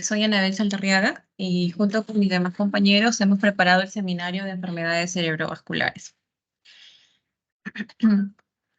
Soy Anabel Saldarriaga y junto con mis demás compañeros hemos preparado el seminario de enfermedades cerebrovasculares.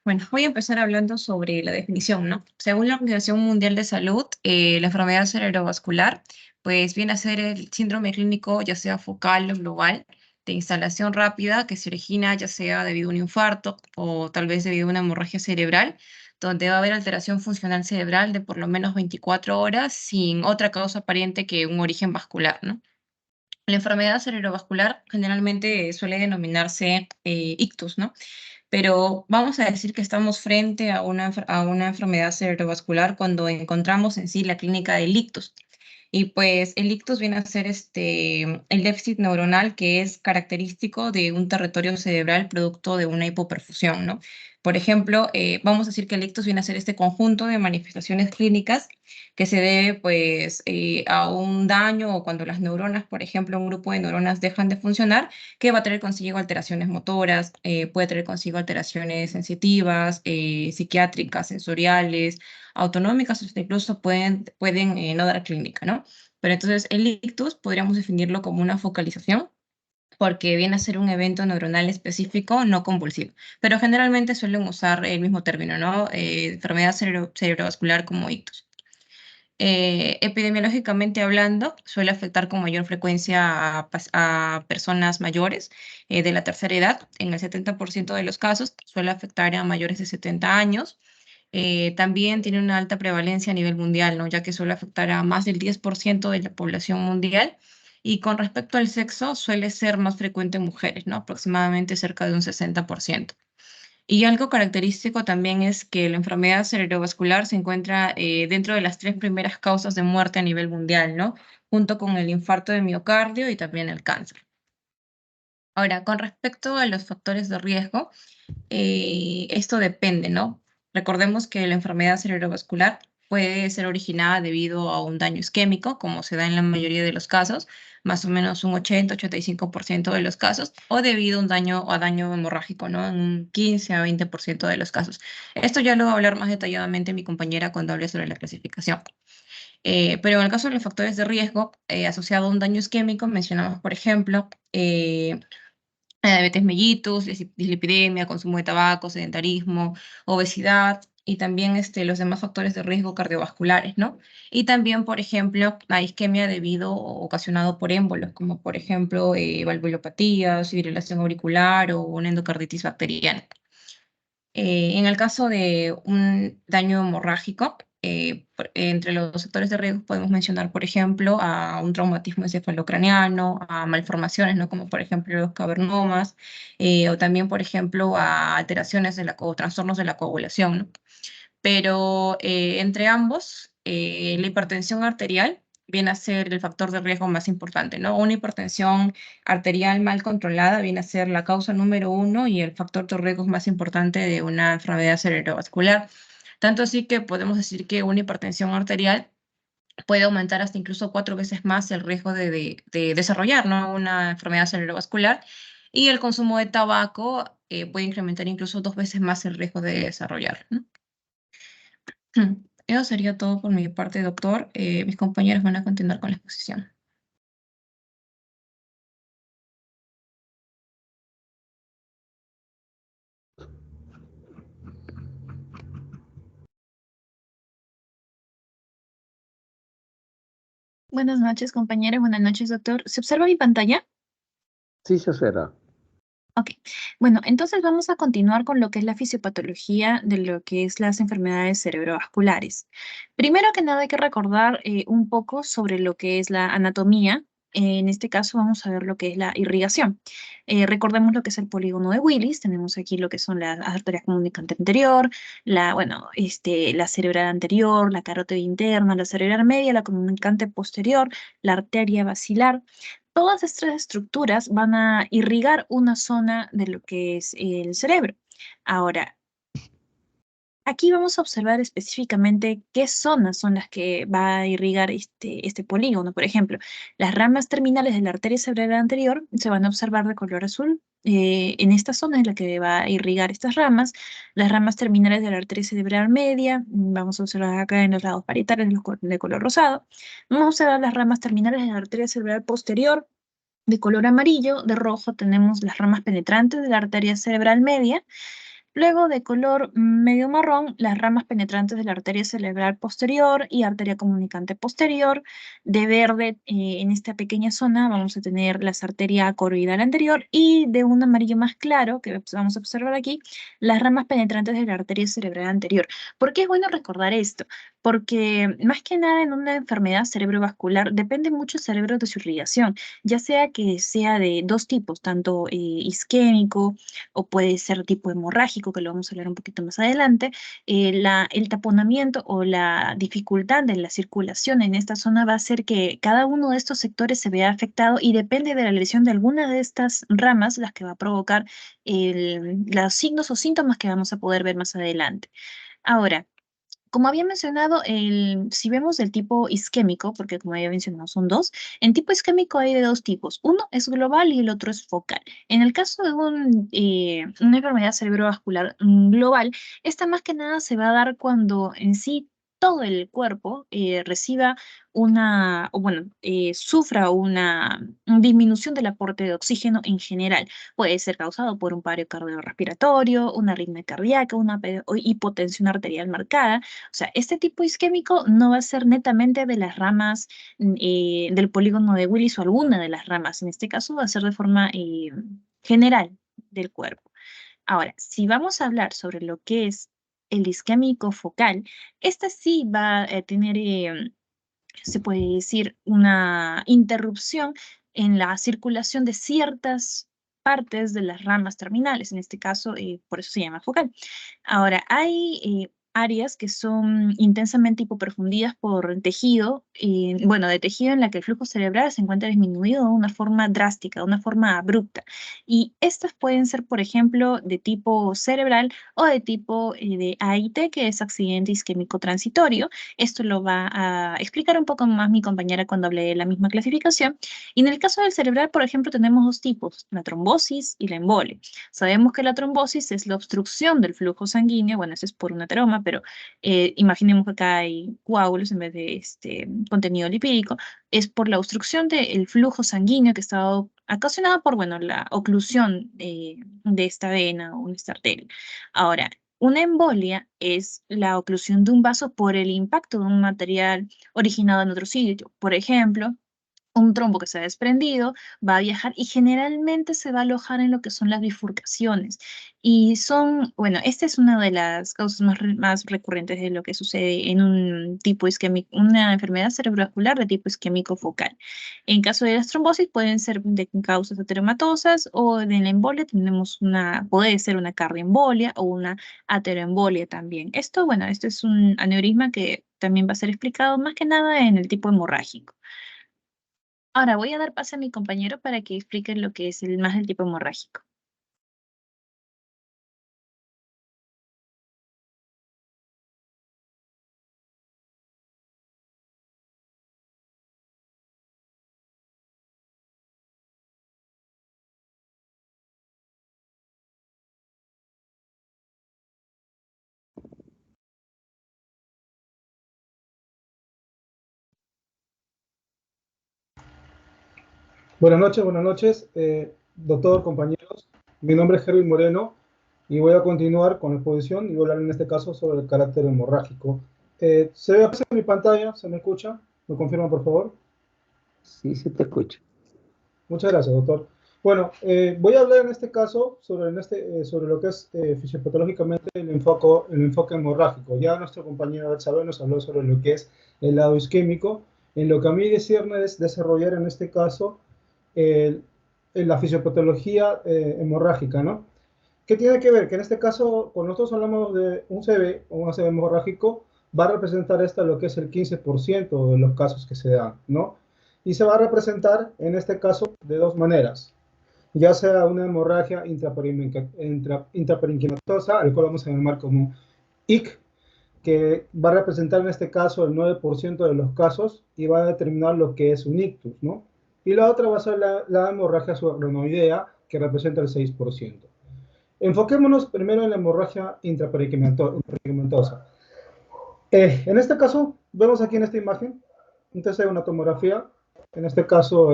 Bueno, voy a empezar hablando sobre la definición, ¿no? Según la Organización Mundial de Salud, la enfermedad cerebrovascular, pues viene a ser el síndrome clínico, ya sea focal o global, de instalación rápida que se origina ya sea debido a un infarto o tal vez debido a una hemorragia cerebral, donde va a haber alteración funcional cerebral de por lo menos 24 horas sin otra causa aparente que un origen vascular, ¿no? La enfermedad cerebrovascular generalmente suele denominarse ictus, ¿no? Pero vamos a decir que estamos frente a una enfermedad cerebrovascular cuando encontramos en sí la clínica del ictus. Y pues el ictus viene a ser el déficit neuronal que es característico de un territorio cerebral producto de una hipoperfusión, ¿no? Por ejemplo, vamos a decir que el ictus viene a ser este conjunto de manifestaciones clínicas que se debe pues a un daño o cuando las neuronas, por ejemplo, un grupo de neuronas dejan de funcionar, que va a traer consigo alteraciones motoras, puede traer consigo alteraciones sensitivas, psiquiátricas, sensoriales, autonómicas, hasta incluso pueden no dar clínica, ¿no? Pero entonces el ictus podríamos definirlo como una focalización porque viene a ser un evento neuronal específico no convulsivo, pero generalmente suelen usar el mismo término, ¿no? Enfermedad cerebrovascular como ictus. Epidemiológicamente hablando, suele afectar con mayor frecuencia a personas mayores de la tercera edad. En el 70% de los casos suele afectar a mayores de 70 años. También tiene una alta prevalencia a nivel mundial, ¿no? Ya que suele afectar a más del 10% de la población mundial. Y con respecto al sexo, suele ser más frecuente en mujeres, ¿no? Aproximadamente cerca de un 60%. Y algo característico también es que la enfermedad cerebrovascular se encuentra dentro de las tres primeras causas de muerte a nivel mundial, ¿no? Junto con el infarto de miocardio y también el cáncer. Ahora, con respecto a los factores de riesgo, esto depende, ¿no? Recordemos que la enfermedad cerebrovascular puede ser originada debido a un daño isquémico, como se da en la mayoría de los casos, más o menos un 80-85% de los casos, o debido a daño hemorrágico, ¿no? En un 15 a 20% de los casos. Esto ya lo va a hablar más detalladamente mi compañera cuando hable sobre la clasificación. Pero en el caso de los factores de riesgo asociado a un daño isquémico, mencionamos, por ejemplo, diabetes mellitus, dislipidemia, consumo de tabaco, sedentarismo, obesidad y también los demás factores de riesgo cardiovasculares, ¿no? Y también, por ejemplo, la isquemia debido o ocasionado por émbolos, como por ejemplo valvulopatías, fibrilación auricular o una endocarditis bacteriana. En el caso de un daño hemorrágico, entre los sectores de riesgo podemos mencionar, por ejemplo, a un traumatismo encefalocraniano, a malformaciones, ¿no? Como por ejemplo los cavernomas, o también, por ejemplo, a alteraciones o trastornos de la coagulación, ¿no? Pero entre ambos, la hipertensión arterial viene a ser el factor de riesgo más importante, ¿no? Una hipertensión arterial mal controlada viene a ser la causa número uno y el factor de riesgo más importante de una enfermedad cerebrovascular. Tanto así que podemos decir que una hipertensión arterial puede aumentar hasta incluso 4 veces más el riesgo de desarrollar, ¿no? Una enfermedad cerebrovascular y el consumo de tabaco puede incrementar incluso 2 veces más el riesgo de desarrollar, ¿no? Eso sería todo por mi parte, doctor. Mis compañeros van a continuar con la exposición. Buenas noches, compañeros. Buenas noches, doctor. ¿Se observa mi pantalla? Sí, se será. Ok. Bueno, entonces vamos a continuar con lo que es la fisiopatología de lo que es las enfermedades cerebrovasculares. Primero que nada hay que recordar un poco sobre lo que es la anatomía. En este caso vamos a ver lo que es la irrigación. Recordemos lo que es el polígono de Willis. Tenemos aquí lo que son las arterias comunicantes anterior, la cerebral anterior, la carótida interna, la cerebral media, la comunicante posterior, la arteria basilar. Todas estas estructuras van a irrigar una zona de lo que es el cerebro. Ahora, Aquí vamos a observar específicamente qué zonas son las que va a irrigar este polígono. Por ejemplo, las ramas terminales de la arteria cerebral anterior se van a observar de color azul. En esta zona es la que va a irrigar estas ramas. Las ramas terminales de la arteria cerebral media, vamos a observar acá en los lados parietales de color rosado. Vamos a observar las ramas terminales de la arteria cerebral posterior de color amarillo. De rojo tenemos las ramas penetrantes de la arteria cerebral media. Luego, de color medio marrón, las ramas penetrantes de la arteria cerebral posterior y arteria comunicante posterior. De verde, en esta pequeña zona vamos a tener la arteria coroidal anterior, y de un amarillo más claro, que vamos a observar aquí, las ramas penetrantes de la arteria cerebral anterior. ¿Por qué es bueno recordar esto? Porque más que nada en una enfermedad cerebrovascular depende mucho el cerebro de su irrigación, ya sea que sea de dos tipos, tanto isquémico, o puede ser tipo hemorrágico, que lo vamos a hablar un poquito más adelante. El taponamiento o la dificultad de la circulación en esta zona va a hacer que cada uno de estos sectores se vea afectado, y depende de la lesión de alguna de estas ramas las que va a provocar los signos o síntomas que vamos a poder ver más adelante. Ahora, como había mencionado, si vemos el tipo isquémico, porque como había mencionado son dos, en tipo isquémico hay de dos tipos. Uno es global y el otro es focal. En el caso de una enfermedad cerebrovascular global, esta más que nada se va a dar cuando en sí todo el cuerpo reciba sufra una disminución del aporte de oxígeno en general. Puede ser causado por un paro cardiorrespiratorio, una arritmia cardíaca, una hipotensión arterial marcada. O sea, este tipo isquémico no va a ser netamente de las ramas del polígono de Willis o alguna de las ramas. En este caso va a ser de forma general del cuerpo. Ahora, si vamos a hablar sobre lo que es el isquémico focal, esta sí va a tener, se puede decir, una interrupción en la circulación de ciertas partes de las ramas terminales. En este caso, por eso se llama focal. Ahora, hay áreas que son intensamente hipoperfundidas por tejido, de tejido en la que el flujo cerebral se encuentra disminuido de una forma drástica, de una forma abrupta. Y estas pueden ser, por ejemplo, de tipo cerebral o de tipo de AIT, que es accidente isquémico transitorio. Esto lo va a explicar un poco más mi compañera cuando hable de la misma clasificación. Y en el caso del cerebral, por ejemplo, tenemos dos tipos, la trombosis y la embolia. Sabemos que la trombosis es la obstrucción del flujo sanguíneo. Bueno, eso es por un ateroma, pero imaginemos que acá hay coágulos en vez de este contenido lipídico. Es por la obstrucción del flujo sanguíneo que está ocasionada por, bueno, la oclusión de esta vena o esta arteria. Ahora, una embolia es la oclusión de un vaso por el impacto de un material originado en otro sitio. Por ejemplo, un trombo que se ha desprendido va a viajar y generalmente se va a alojar en lo que son las bifurcaciones. Y esta es una de las causas más recurrentes de lo que sucede en un tipo isquémico, una enfermedad cerebrovascular de tipo isquémico focal. En caso de las trombosis pueden ser de causas ateromatosas, o de la embolia puede ser una cardioembolia o una ateroembolia también. Esto es un aneurisma que también va a ser explicado más que nada en el tipo hemorrágico. Ahora voy a dar paso a mi compañero para que explique lo que es más del tipo hemorrágico. Buenas noches, doctor, compañeros. Mi nombre es Gerwin Moreno y voy a continuar con la exposición y voy a hablar en este caso sobre el carácter hemorrágico. ¿Se ve en mi pantalla? ¿Se me escucha? ¿Me confirman, por favor? Sí, sí te escucho. Muchas gracias, doctor. Bueno, voy a hablar en este caso sobre lo que es fisiopatológicamente el enfoque hemorrágico. Ya nuestro compañero Elsabe nos habló sobre lo que es el lado isquémico. En lo que a mí discierne es desarrollar en este caso la fisiopatología hemorrágica, ¿no? ¿Qué tiene que ver? Que en este caso, cuando nosotros hablamos de un CV o un ACV hemorrágico, va a representar lo que es el 15% de los casos que se dan, ¿no? Y se va a representar, en este caso, de dos maneras. Ya sea una hemorragia intraparenquimatosa, al cual vamos a llamar como IC, que va a representar en este caso el 9% de los casos y va a determinar lo que es un ictus, ¿no? Y la otra va a ser la hemorragia subaracnoidea, que representa el 6%. Enfoquémonos primero en la hemorragia intraperigmentosa. En este caso, vemos aquí en esta imagen, entonces hay una tomografía. En este caso,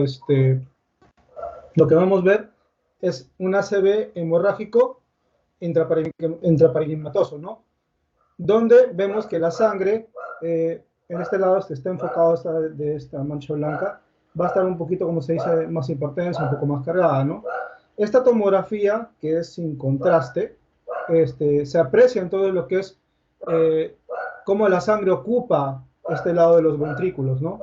lo que vamos a ver es un ACV hemorrágico intraperigmatoso, ¿no? Donde vemos que la sangre, en este lado está enfocado de esta mancha blanca, va a estar un poquito, como se dice, más hipertensa, un poco más cargada, ¿no? Esta tomografía, que es sin contraste, se aprecia en todo lo que es cómo la sangre ocupa este lado de los ventrículos, ¿no?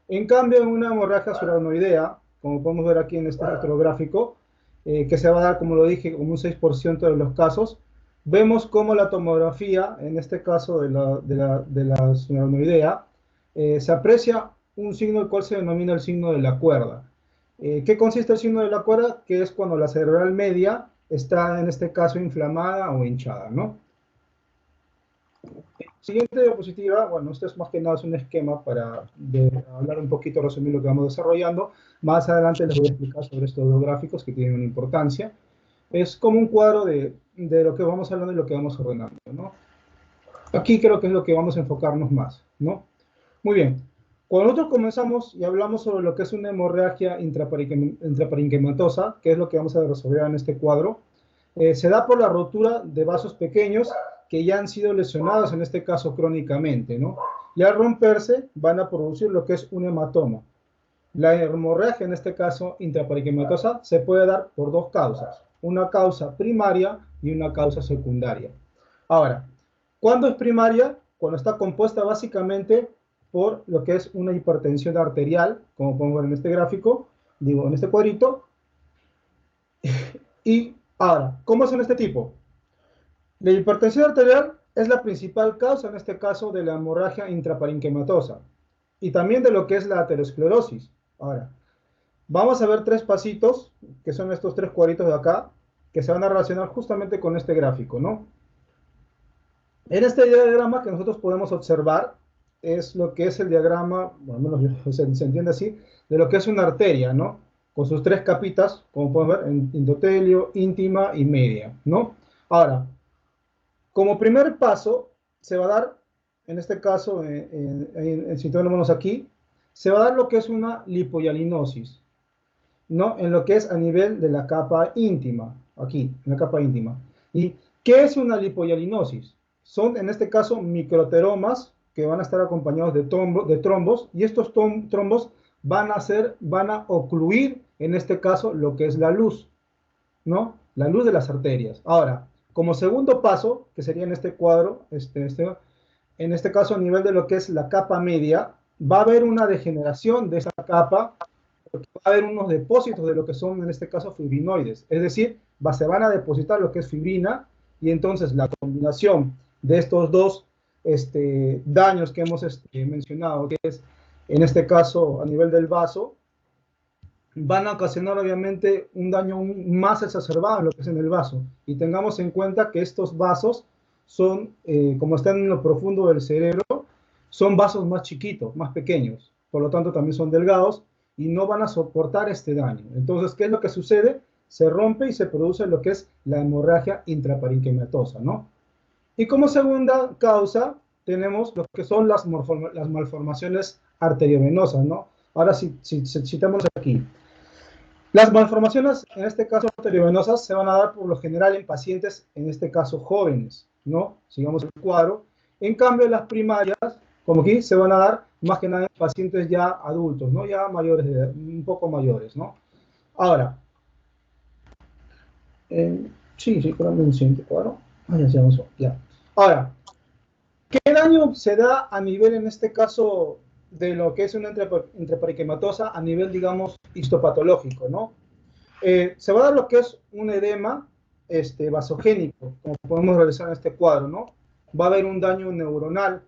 En cambio, en una hemorragia subaracnoidea, como podemos ver aquí en este otro gráfico, que se va a dar, como lo dije, como un 6% de los casos, vemos cómo la tomografía, en este caso de la subaracnoidea, se aprecia un signo el cual se denomina el signo de la cuerda. ¿Qué consiste el signo de la cuerda? Que es cuando la cerebral media está, en este caso, inflamada o hinchada, ¿no? Siguiente diapositiva, bueno, esto es más que nada es un esquema para hablar un poquito, resumir lo que vamos desarrollando. Más adelante les voy a explicar sobre estos dos gráficos que tienen una importancia. Es como un cuadro de lo que vamos hablando y lo que vamos ordenando, ¿no? Aquí creo que es lo que vamos a enfocarnos más, ¿no? Muy bien. Cuando nosotros comenzamos y hablamos sobre lo que es una hemorragia intraparenquimatosa, que es lo que vamos a resolver en este cuadro, se da por la rotura de vasos pequeños que ya han sido lesionados, en este caso crónicamente, ¿no? Y al romperse van a producir lo que es un hematoma. La hemorragia, en este caso intraparenquimatosa, se puede dar por dos causas, una causa primaria y una causa secundaria. Ahora, ¿cuándo es primaria? Cuando está compuesta básicamente por lo que es una hipertensión arterial, como podemos ver en este gráfico, digo, en este cuadrito. Y ahora, ¿cómo es en este tipo? La hipertensión arterial es la principal causa, en este caso, de la hemorragia intraparenquimatosa y también de lo que es la aterosclerosis. Ahora, vamos a ver tres pasitos, que son estos tres cuadritos de acá, que se van a relacionar justamente con este gráfico, ¿no? En este diagrama que nosotros podemos observar es lo que es el diagrama, bueno, al menos se entiende así, de lo que es una arteria, ¿no? Con sus tres capitas, como pueden ver, endotelio, íntima y media, ¿no? Ahora, como primer paso, se va a dar, en este caso, situémonos aquí, se va a dar lo que es una lipohialinosis, ¿no? En lo que es a nivel de la capa íntima, aquí, en la capa íntima. ¿Y qué es una lipohialinosis? Son, en este caso, microteromas que van a estar acompañados de trombos, y estos trombos van a ocluir, en este caso, lo que es la luz, ¿no? La luz de las arterias. Ahora, como segundo paso, que sería en este cuadro, en este caso a nivel de lo que es la capa media, va a haber una degeneración de esa capa, porque va a haber unos depósitos de lo que son, en este caso, fibrinoides. Es decir, se van a depositar lo que es fibrina, y entonces la combinación de estos dos daños que hemos mencionado, que es, en este caso, a nivel del vaso, van a ocasionar obviamente un daño más exacerbado en lo que es en el vaso. Y tengamos en cuenta que estos vasos son, como están en lo profundo del cerebro, son vasos más chiquitos, más pequeños. Por lo tanto, también son delgados y no van a soportar este daño. Entonces, ¿qué es lo que sucede? Se rompe y se produce lo que es la hemorragia intraparenquimatosa, ¿no? Y como segunda causa, tenemos lo que son las malformaciones arteriovenosas, ¿no? Ahora, si citamos aquí, las malformaciones, en este caso arteriovenosas, se van a dar por lo general en pacientes, en este caso jóvenes, ¿no? Sigamos el cuadro. En cambio, las primarias, como aquí, se van a dar más que nada en pacientes ya adultos, ¿no? Ya mayores, un poco mayores, ¿no? Ahora, sí, creo que en el siguiente cuadro. Ya. Ahora, ¿qué daño se da a nivel, en este caso, de lo que es una intraparenquimatosa a nivel, digamos, histopatológico, ¿no? Se va a dar lo que es un edema vasogénico, como podemos realizar en este cuadro, ¿no? Va a haber un daño neuronal.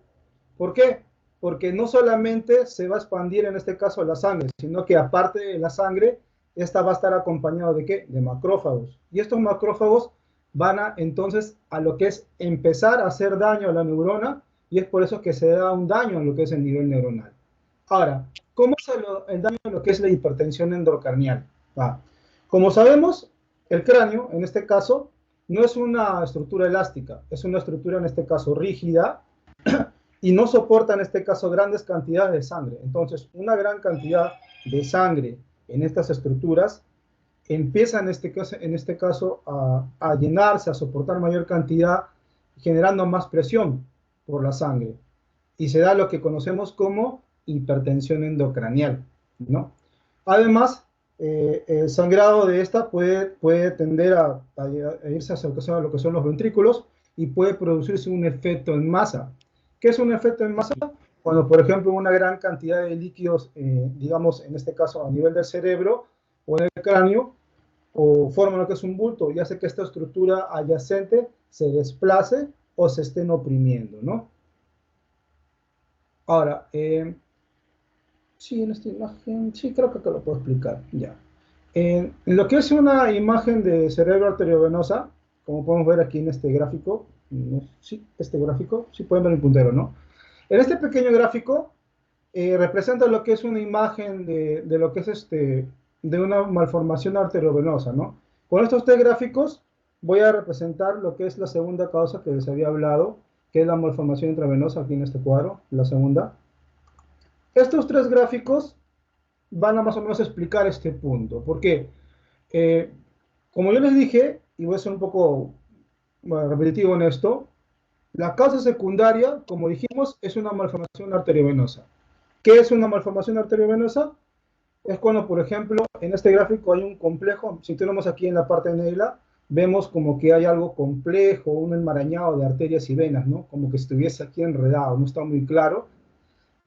¿Por qué? Porque no solamente se va a expandir, en este caso, la sangre, sino que aparte de la sangre, esta va a estar acompañada de ¿qué? De macrófagos. Y estos macrófagos van a entonces a lo que es empezar a hacer daño a la neurona, y es por eso que se da un daño en lo que es el nivel neuronal. Ahora, ¿cómo es el daño en lo que es la hipertensión endocranial? Como sabemos, el cráneo, en este caso, no es una estructura elástica, es una estructura, en este caso, rígida, y no soporta, en este caso, grandes cantidades de sangre. Entonces, una gran cantidad de sangre en estas estructuras empieza, en este caso a llenarse, a soportar mayor cantidad, generando más presión por la sangre. Y se da lo que conocemos como hipertensión endocranial, ¿no? Además, el sangrado de esta puede tender a irse hacia lo que son los ventrículos y puede producirse un efecto en masa. ¿Qué es un efecto en masa? Cuando, por ejemplo, una gran cantidad de líquidos, digamos, en este caso a nivel del cerebro o del cráneo, o forma lo que es un bulto y hace que esta estructura adyacente se desplace o se estén oprimiendo, ¿no? Ahora, sí, en esta imagen, sí, creo que te lo puedo explicar, ya. En lo que es una imagen de cerebro arteriovenosa, como podemos ver aquí en este gráfico, sí, este gráfico, sí pueden ver el puntero, ¿no? En este pequeño gráfico representa lo que es una imagen de lo que es de una malformación arteriovenosa, ¿no? Con estos tres gráficos voy a representar lo que es la segunda causa que les había hablado, que es la malformación intravenosa, aquí en este cuadro, la segunda. Estos tres gráficos van a más o menos explicar este punto. ¿Por qué? Como yo les dije, y voy a ser un poco repetitivo en esto, la causa secundaria, como dijimos, es una malformación arteriovenosa. ¿Qué es una malformación arteriovenosa? Es cuando, por ejemplo, en este gráfico hay un complejo, si tenemos aquí en la parte negra, vemos como que hay algo complejo, un enmarañado de arterias y venas, ¿no? Como que estuviese aquí enredado, no está muy claro.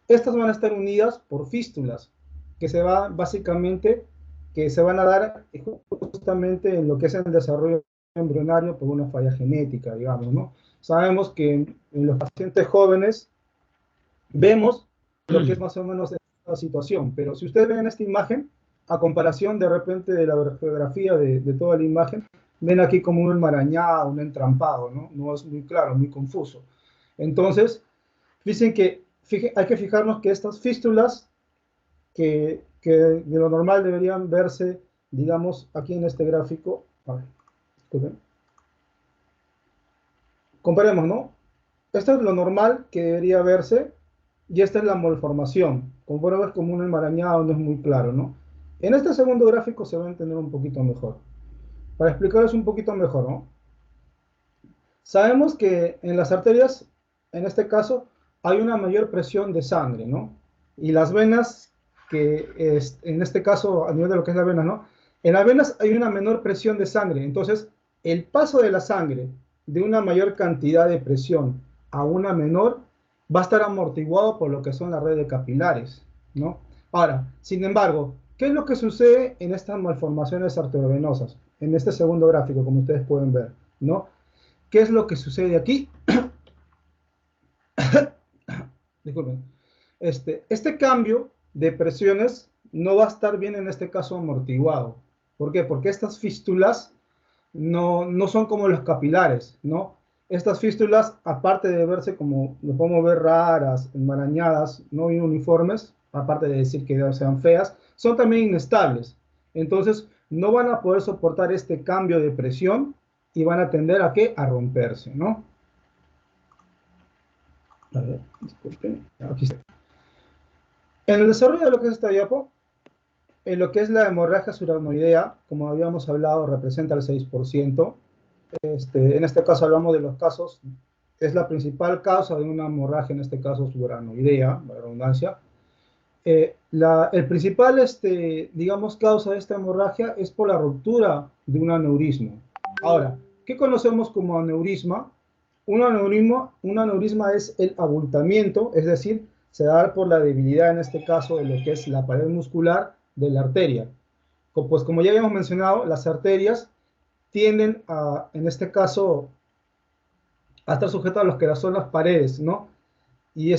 Estas van a estar unidas por fístulas, que se van básicamente, que se van a dar justamente en lo que es el desarrollo embrionario por una falla genética, digamos, ¿no? Sabemos que en los pacientes jóvenes vemos lo que es más o menos esta situación, pero si ustedes ven esta imagen, a comparación de repente de la radiografía de toda la imagen, ven aquí como un enmarañado, un entrampado, ¿no? No es muy claro, muy confuso. Entonces, hay que fijarnos que estas fístulas, que de lo normal deberían verse, digamos, aquí en este gráfico, a ver, disculpen. Comparemos, ¿no? Esto es lo normal que debería verse, y esta es la malformación. Como pueden ver, como un enmarañado, no es muy claro, ¿no? En este segundo gráfico se va a entender un poquito mejor. Para explicarles un poquito mejor, ¿no? Sabemos que en las arterias, en este caso, hay una mayor presión de sangre, ¿no? Y las venas, que es, en este caso, a nivel de lo que es la vena, ¿no? En las venas hay una menor presión de sangre. Entonces, el paso de la sangre de una mayor cantidad de presión a una menor va a estar amortiguado por lo que son las redes capilares, ¿no? Ahora, sin embargo, ¿qué es lo que sucede en estas malformaciones arteriovenosas? En este segundo gráfico, como ustedes pueden ver, ¿no? ¿Qué es lo que sucede aquí? Disculpen. Este cambio de presiones no va a estar bien en este caso amortiguado. ¿Por qué? Porque estas fístulas no son como los capilares, ¿no? Estas fístulas, aparte de verse como, lo podemos ver raras, enmarañadas, no bien uniformes, aparte de decir que sean feas, son también inestables. Entonces, no van a poder soportar este cambio de presión y van a tender a ¿qué? A romperse, ¿no? A ver, disculpen, aquí está. En el desarrollo de lo que es esta diapo, en lo que es la hemorragia subaracnoidea, como habíamos hablado, representa el 6%. En este caso hablamos de los casos, es la principal causa de una hemorragia, en este caso subaracnoidea, la redundancia. El principal, digamos, causa de esta hemorragia es por la ruptura de un aneurisma. Ahora, ¿qué conocemos como aneurisma? Un aneurisma es el abultamiento, es decir, se da por la debilidad, en este caso, de lo que es la pared muscular de la arteria. Pues como ya habíamos mencionado, las arterias tienden a, en este caso, a estar sujetas a lo que son las paredes, ¿no? Y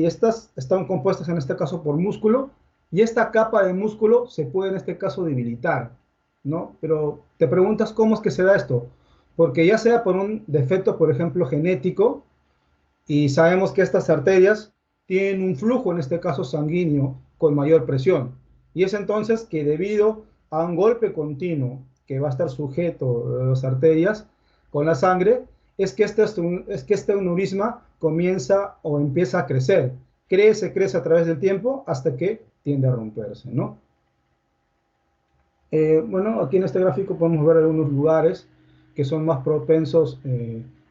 estas están compuestas, en este caso, por músculo, y esta capa de músculo se puede, en este caso, debilitar, ¿no? Pero te preguntas cómo es que se da esto. porque ya sea por un defecto, por ejemplo, genético, y sabemos que estas arterias tienen un flujo, en este caso sanguíneo, con mayor presión. Y es entonces que debido a un golpe continuo que va a estar sujeto a las arterias con la sangre, es que este aneurisma comienza o empieza a crecer. Crece a través del tiempo hasta que tiende a romperse, ¿no? Bueno, aquí en este gráfico podemos ver algunos lugares que son más propensos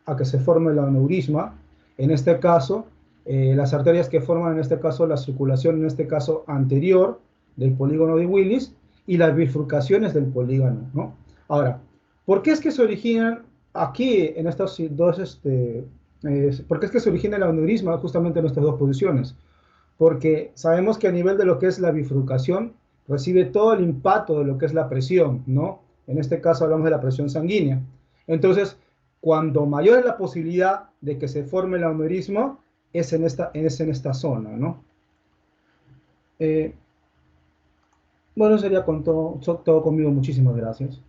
a que se forme el aneurisma. En este caso, las arterias que forman en este caso la circulación, en este caso anterior del polígono de Willis y las bifurcaciones del polígono, ¿no? Ahora, ¿por qué es que se originan aquí en estas dos, por qué es que se origina el aneurisma justamente en estas dos posiciones? Porque sabemos que a nivel de lo que es la bifurcación, recibe todo el impacto de lo que es la presión, ¿no? En este caso hablamos de la presión sanguínea. Entonces, cuando mayor es la posibilidad de que se forme el aneurisma, es en esta zona, ¿no? Eh, bueno, sería con todo conmigo. Muchísimas gracias.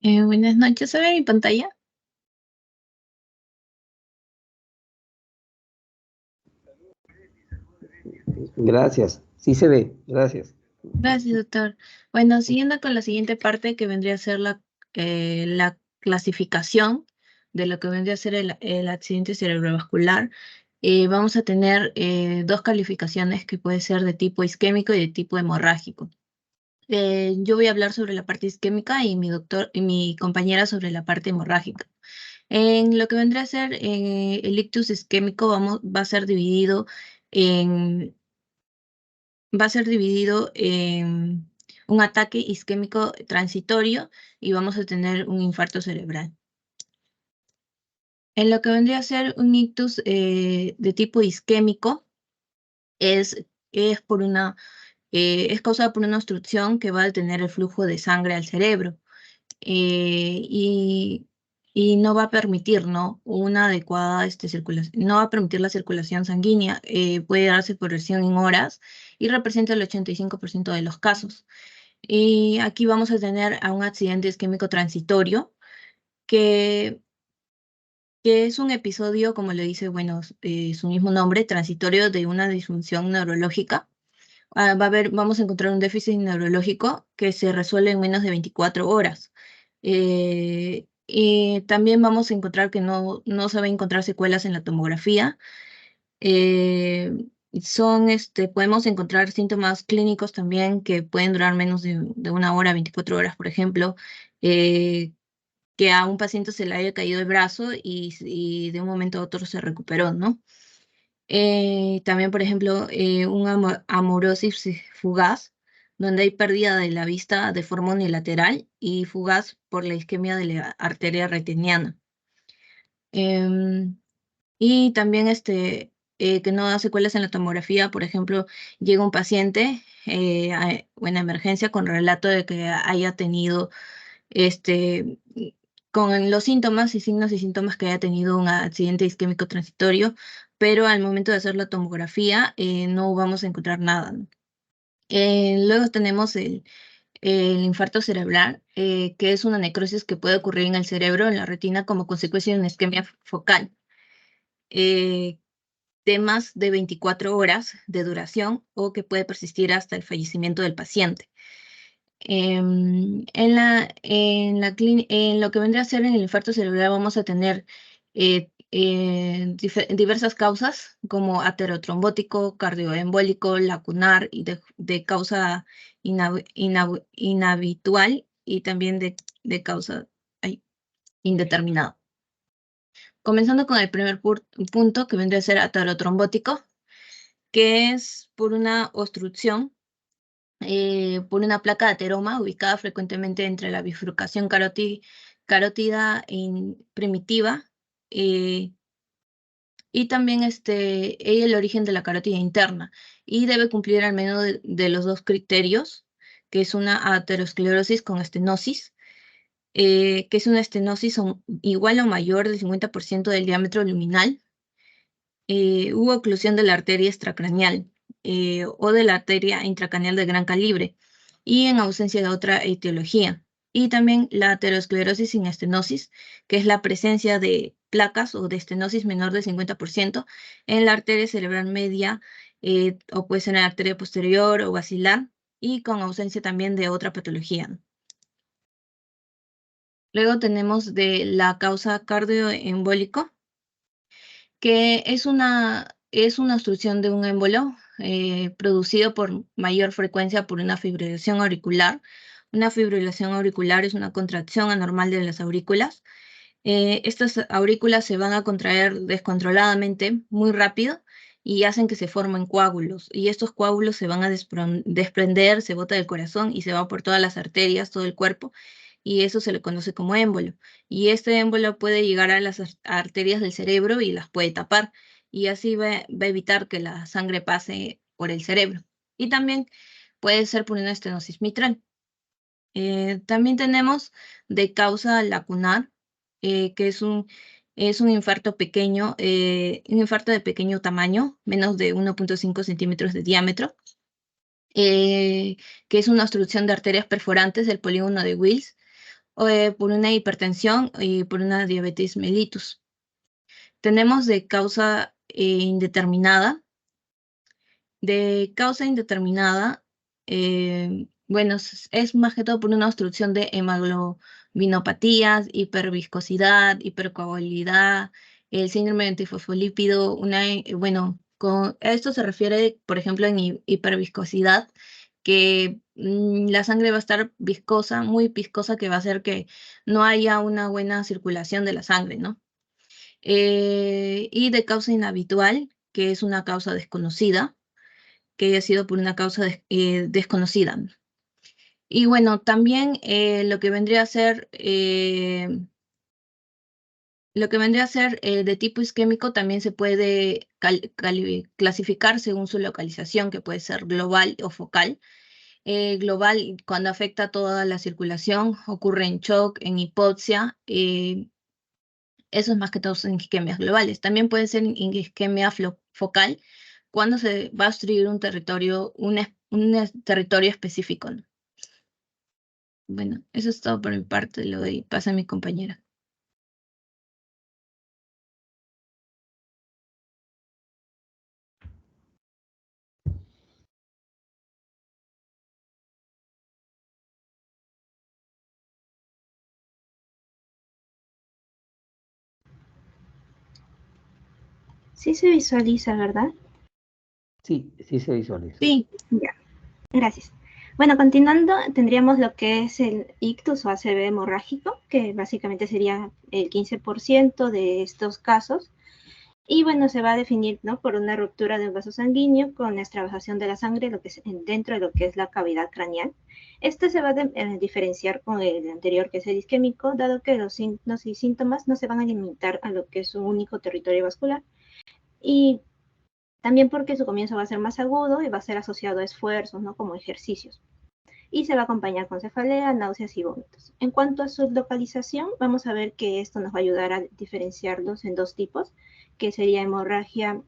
Buenas noches, ¿se ve mi pantalla? Gracias. Sí se ve. Gracias. Gracias, doctor. Bueno, siguiendo con la siguiente parte que vendría a ser la clasificación de lo que vendría a ser el accidente cerebrovascular, vamos a tener dos calificaciones que puede ser de tipo isquémico y de tipo hemorrágico. Yo voy a hablar sobre la parte isquémica y mi doctor y mi compañera sobre la parte hemorrágica. En lo que vendría a ser el ictus isquémico va a ser dividido en un ataque isquémico transitorio y vamos a tener un infarto cerebral. En lo que vendría a ser un ictus de tipo isquémico es, es causado por una obstrucción que va a detener el flujo de sangre al cerebro y, y no va a permitir, ¿no? Una adecuada circulación, no va a permitir la circulación sanguínea, puede darse por lesión en horas y representa el 85% de los casos. Y aquí vamos a tener a un accidente isquémico transitorio que, que es un episodio, como le dice, bueno, su mismo nombre, transitorio de una disfunción neurológica. Vamos a encontrar un déficit neurológico que se resuelve en menos de 24 horas. Y también vamos a encontrar que no se va a encontrar secuelas en la tomografía. Podemos encontrar síntomas clínicos también que pueden durar menos de una hora, 24 horas, por ejemplo, que a un paciente se le haya caído el brazo y de un momento a otro se recuperó, ¿no? También, por ejemplo, una amaurosis fugaz, donde hay pérdida de la vista de forma unilateral y fugaz por la isquemia de la arteria retiniana. Em, y también que no da secuelas en la tomografía, por ejemplo, llega un paciente en emergencia con relato de que haya tenido con los síntomas y signos y síntomas que haya tenido un accidente isquémico transitorio, pero al momento de hacer la tomografía no vamos a encontrar nada, ¿no? Luego tenemos el infarto cerebral, que es una necrosis que puede ocurrir en el cerebro, en la retina, como consecuencia de una isquemia focal. Eh, de más de 24 horas de duración o que puede persistir hasta el fallecimiento del paciente. En lo que vendría a ser en el infarto cerebral vamos a tener diversas causas como aterotrombótico, cardioembólico, lacunar y de causa inhabitual y también de causa indeterminado. Comenzando con el primer punto, que vendría a ser atorotrombótico, que es por una obstrucción, por una placa de ateroma ubicada frecuentemente entre la bifurcación carótida primitiva y también el origen de la carótida interna, y debe cumplir al menos de los dos criterios, que es una aterosclerosis con estenosis, que es una estenosis igual o mayor del 50% del diámetro luminal, u oclusión de la arteria extracraneal o de la arteria intracraneal de gran calibre, y en ausencia de otra etiología. Y también la aterosclerosis sin estenosis, que es la presencia de placas o de estenosis menor del 50% en la arteria cerebral media, o puede ser en la arteria posterior o basilar, y con ausencia también de otra patología. Luego tenemos de la causa cardioembólico, que es una obstrucción de un émbolo producido por mayor frecuencia por una fibrilación auricular. Una fibrilación auricular es una contracción anormal de las aurículas. Estas aurículas se van a contraer descontroladamente muy rápido y hacen que se formen coágulos. Y estos coágulos se van a desprender, se bota del corazón y se va por todas las arterias, todo el cuerpo, y eso se le conoce como émbolo. Y este émbolo puede llegar a las arterias del cerebro y las puede tapar, y así va a evitar que la sangre pase por el cerebro. Y también puede ser por una estenosis mitral. También tenemos de causa lacunar, que es un infarto pequeño, un infarto de pequeño tamaño, menos de 1.5 centímetros de diámetro, que es una obstrucción de arterias perforantes del polígono de Wills, por una hipertensión y por una diabetes mellitus. Tenemos de causa indeterminada. De causa indeterminada, bueno, es más que todo por una obstrucción de hemoglobinopatías, hiperviscosidad, hipercoagulabilidad, el síndrome de antifosfolípido, bueno, a esto se refiere, por ejemplo, en hiperviscosidad, que la sangre va a estar viscosa, muy viscosa, que va a hacer que no haya una buena circulación de la sangre, ¿no? Y de causa inhabitual, que es una causa desconocida, que haya sido por una causa desconocida. Y bueno, también lo que vendría a ser de tipo isquémico también se puede clasificar según su localización, que puede ser global o focal. Global, cuando afecta a toda la circulación, ocurre en shock, en hipoxia. Eso es más que todo en isquemias globales. También puede ser en isquemia focal, cuando se va a obstruir un territorio, un territorio específico, ¿no? Bueno, eso es todo por mi parte, lo doy paso a mi compañera. Sí se visualiza, ¿verdad? Sí, sí se visualiza. Sí. Ya, gracias. Bueno, continuando, tendríamos lo que es el ictus o ACV hemorrágico, que básicamente sería el 15% de estos casos. Y bueno, se va a definir, ¿no?, por una ruptura del vaso sanguíneo con extravasación de la sangre lo que es dentro de lo que es la cavidad craneal. Este se va a diferenciar con el anterior, que es el isquémico, dado que los signos y síntomas no se van a limitar a lo que es un único territorio vascular. Y también porque su comienzo va a ser más agudo y va a ser asociado a esfuerzos, ¿no?, como ejercicios. Y se va a acompañar con cefalea, náuseas y vómitos. En cuanto a su localización, vamos a ver que esto nos va a ayudar a diferenciarlos en dos tipos, que sería hemorragia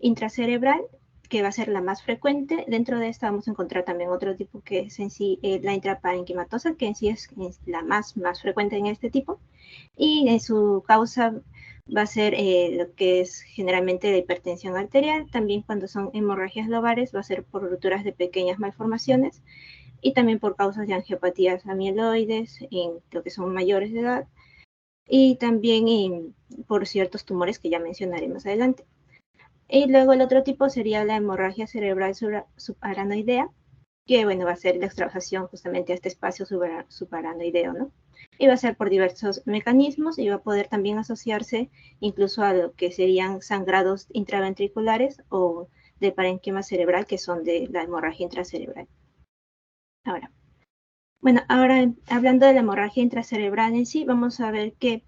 intracerebral, que va a ser la más frecuente. Dentro de esta vamos a encontrar también otro tipo, que es en sí la intraparenquimatosa, que en sí es la más frecuente en este tipo. Y en su causa va a ser lo que es generalmente la hipertensión arterial. También cuando son hemorragias lobares va a ser por rupturas de pequeñas malformaciones y también por causas de angiopatías amiloides en lo que son mayores de edad y también por ciertos tumores que ya mencionaré más adelante. Y luego el otro tipo sería la hemorragia cerebral subaranoidea, que bueno, va a ser la extravasación justamente a este espacio subaranoideo, ¿no? y va a ser por diversos mecanismos y va a poder también asociarse incluso a lo que serían sangrados intraventriculares o de parénquima cerebral, que son de la hemorragia intracerebral. Ahora, hablando de la hemorragia intracerebral en sí, vamos a ver que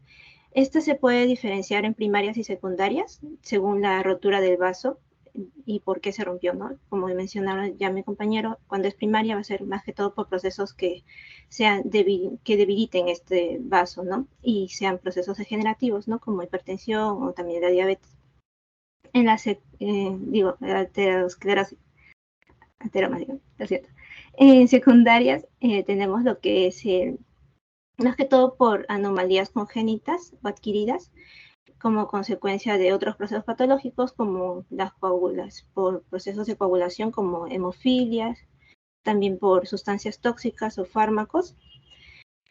esta se puede diferenciar en primarias y secundarias según la rotura del vaso y por qué se rompió, ¿no? Como mencionaron ya mi compañero, cuando es primaria va a ser más que todo por procesos que debiliten este vaso, ¿no? Y sean procesos degenerativos, ¿no? Como hipertensión o también la diabetes. En la aterosclerosis, lo siento. En secundarias tenemos lo que es más que todo por anomalías congénitas o adquiridas, como consecuencia de otros procesos patológicos como las coágulas, por procesos de coagulación como hemofilias, también por sustancias tóxicas o fármacos.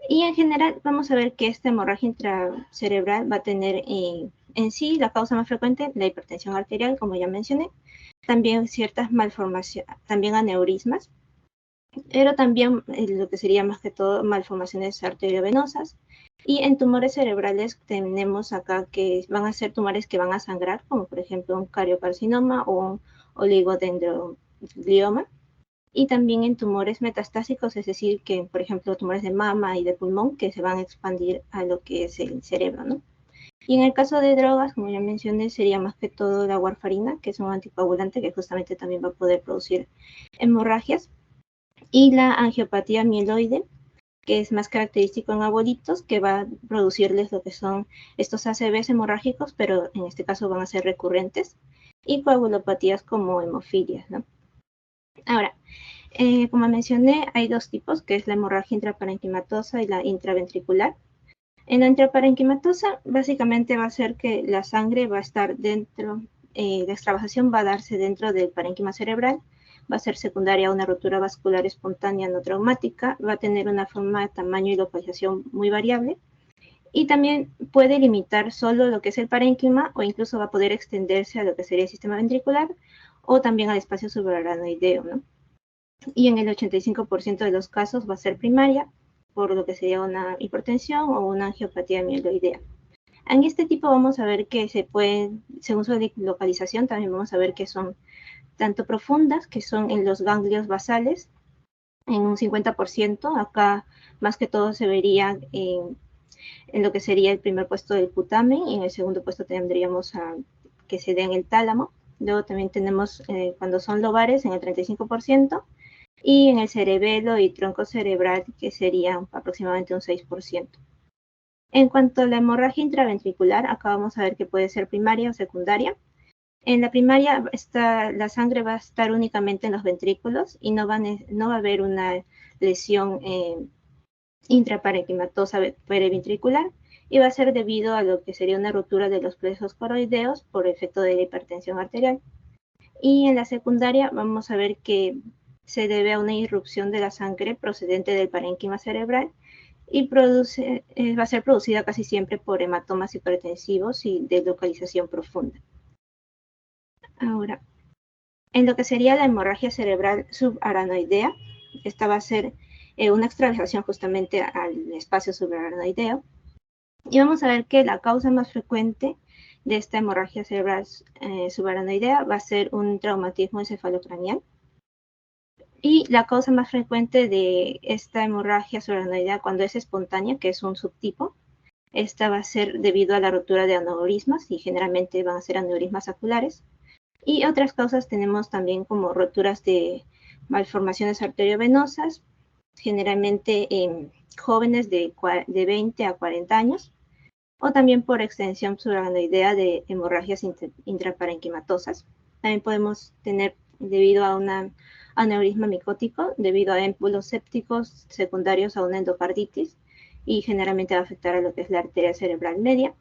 Y en general vamos a ver que esta hemorragia intracerebral va a tener en sí la causa más frecuente, la hipertensión arterial, como ya mencioné, también ciertas malformaciones, también aneurismas, pero también lo que sería más que todo malformaciones arteriovenosas. Y en tumores cerebrales tenemos acá que van a ser tumores que van a sangrar, como por ejemplo un cariocarcinoma o un oligodendroglioma. Y también en tumores metastásicos, es decir, que por ejemplo tumores de mama y de pulmón que se van a expandir a lo que es el cerebro, ¿no? Y en el caso de drogas, como ya mencioné, sería más que todo la warfarina, que es un anticoagulante que justamente también va a poder producir hemorragias. Y la angiopatía mieloide, que es más característico en abuelitos, que va a producirles lo que son estos ACVs hemorrágicos, pero en este caso van a ser recurrentes, y coagulopatías como hemofilias, ¿no? Ahora, como mencioné, hay dos tipos, que es la hemorragia intraparenquimatosa y la intraventricular. En la intraparenquimatosa, básicamente va a ser que la sangre va a estar dentro, la extravasación va a darse dentro del parénquima cerebral, va a ser secundaria a una rotura vascular espontánea no traumática, va a tener una forma, tamaño y localización muy variable, y también puede limitar solo lo que es el parénquima o incluso va a poder extenderse a lo que sería el sistema ventricular o también al espacio subaracnoideo, ¿no? Y en el 85% de los casos va a ser primaria, por lo que sería una hipertensión o una angiopatía mieloidea. En este tipo vamos a ver que se pueden, según su localización, también vamos a ver que son tanto profundas, que son en los ganglios basales, en un 50%. Acá más que todo se vería en lo que sería el primer puesto del putamen, y en el segundo puesto tendríamos que se dé en el tálamo. Luego también tenemos cuando son lobares en el 35%, y en el cerebelo y tronco cerebral, que serían aproximadamente un 6%. En cuanto a la hemorragia intraventricular, acá vamos a ver que puede ser primaria o secundaria. En la primaria, la sangre va a estar únicamente en los ventrículos y no va a haber una lesión intraparenquimatosa periventricular, y va a ser debido a lo que sería una rotura de los plexos coroideos por efecto de la hipertensión arterial. Y en la secundaria vamos a ver que se debe a una irrupción de la sangre procedente del parénquima cerebral y va a ser producida casi siempre por hematomas hipertensivos y de localización profunda. Ahora, en lo que sería la hemorragia cerebral subaracnoidea, esta va a ser una extravasación justamente al espacio subaracnoideo, y vamos a ver que la causa más frecuente de esta hemorragia cerebral subaracnoidea va a ser un traumatismo encefalocraneal. Y la causa más frecuente de esta hemorragia subaracnoidea cuando es espontánea, que es un subtipo, esta va a ser debido a la rotura de aneurismas, y generalmente van a ser aneurismas oculares. Y otras causas tenemos también como roturas de malformaciones arteriovenosas, generalmente en jóvenes de 20 a 40 años, o también por extensión subaracnoidea de hemorragias intraparenquimatosas. También podemos tener debido a un aneurisma micótico, debido a émbolos sépticos secundarios a una endocarditis, y generalmente va a afectar a lo que es la arteria cerebral media,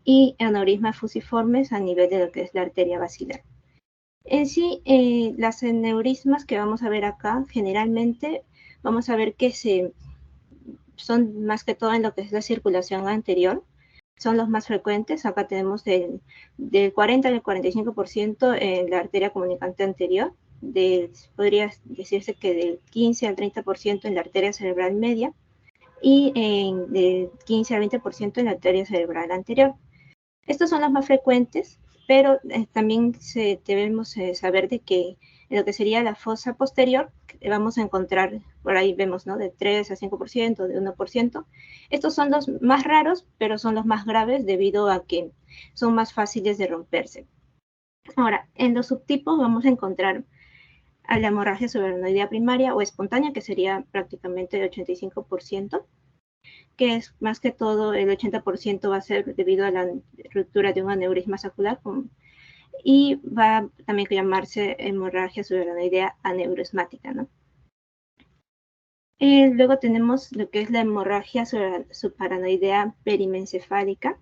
y aneurismas fusiformes a nivel de lo que es la arteria basilar. En sí, las aneurismas que vamos a ver acá, generalmente vamos a ver que son más que todo en lo que es la circulación anterior, son los más frecuentes. Acá tenemos del 40 al 45% en la arteria comunicante anterior, podría decirse que del 15 al 30% en la arteria cerebral media, y de 15 a 20% en la arteria cerebral anterior. Estos son los más frecuentes, pero también debemos saber de que en lo que sería la fosa posterior, vamos a encontrar, por ahí vemos, ¿no? De 3 a 5%, de 1%. Estos son los más raros, pero son los más graves debido a que son más fáciles de romperse. Ahora, en los subtipos vamos a encontrar a la hemorragia subaracnoidea primaria o espontánea, que sería prácticamente el 85%, que es más que todo el 80% va a ser debido a la ruptura de un aneurisma sacral, y va también a llamarse hemorragia subaracnoidea aneurismática, ¿no? Luego tenemos lo que es la hemorragia subaracnoidea perimesencefálica,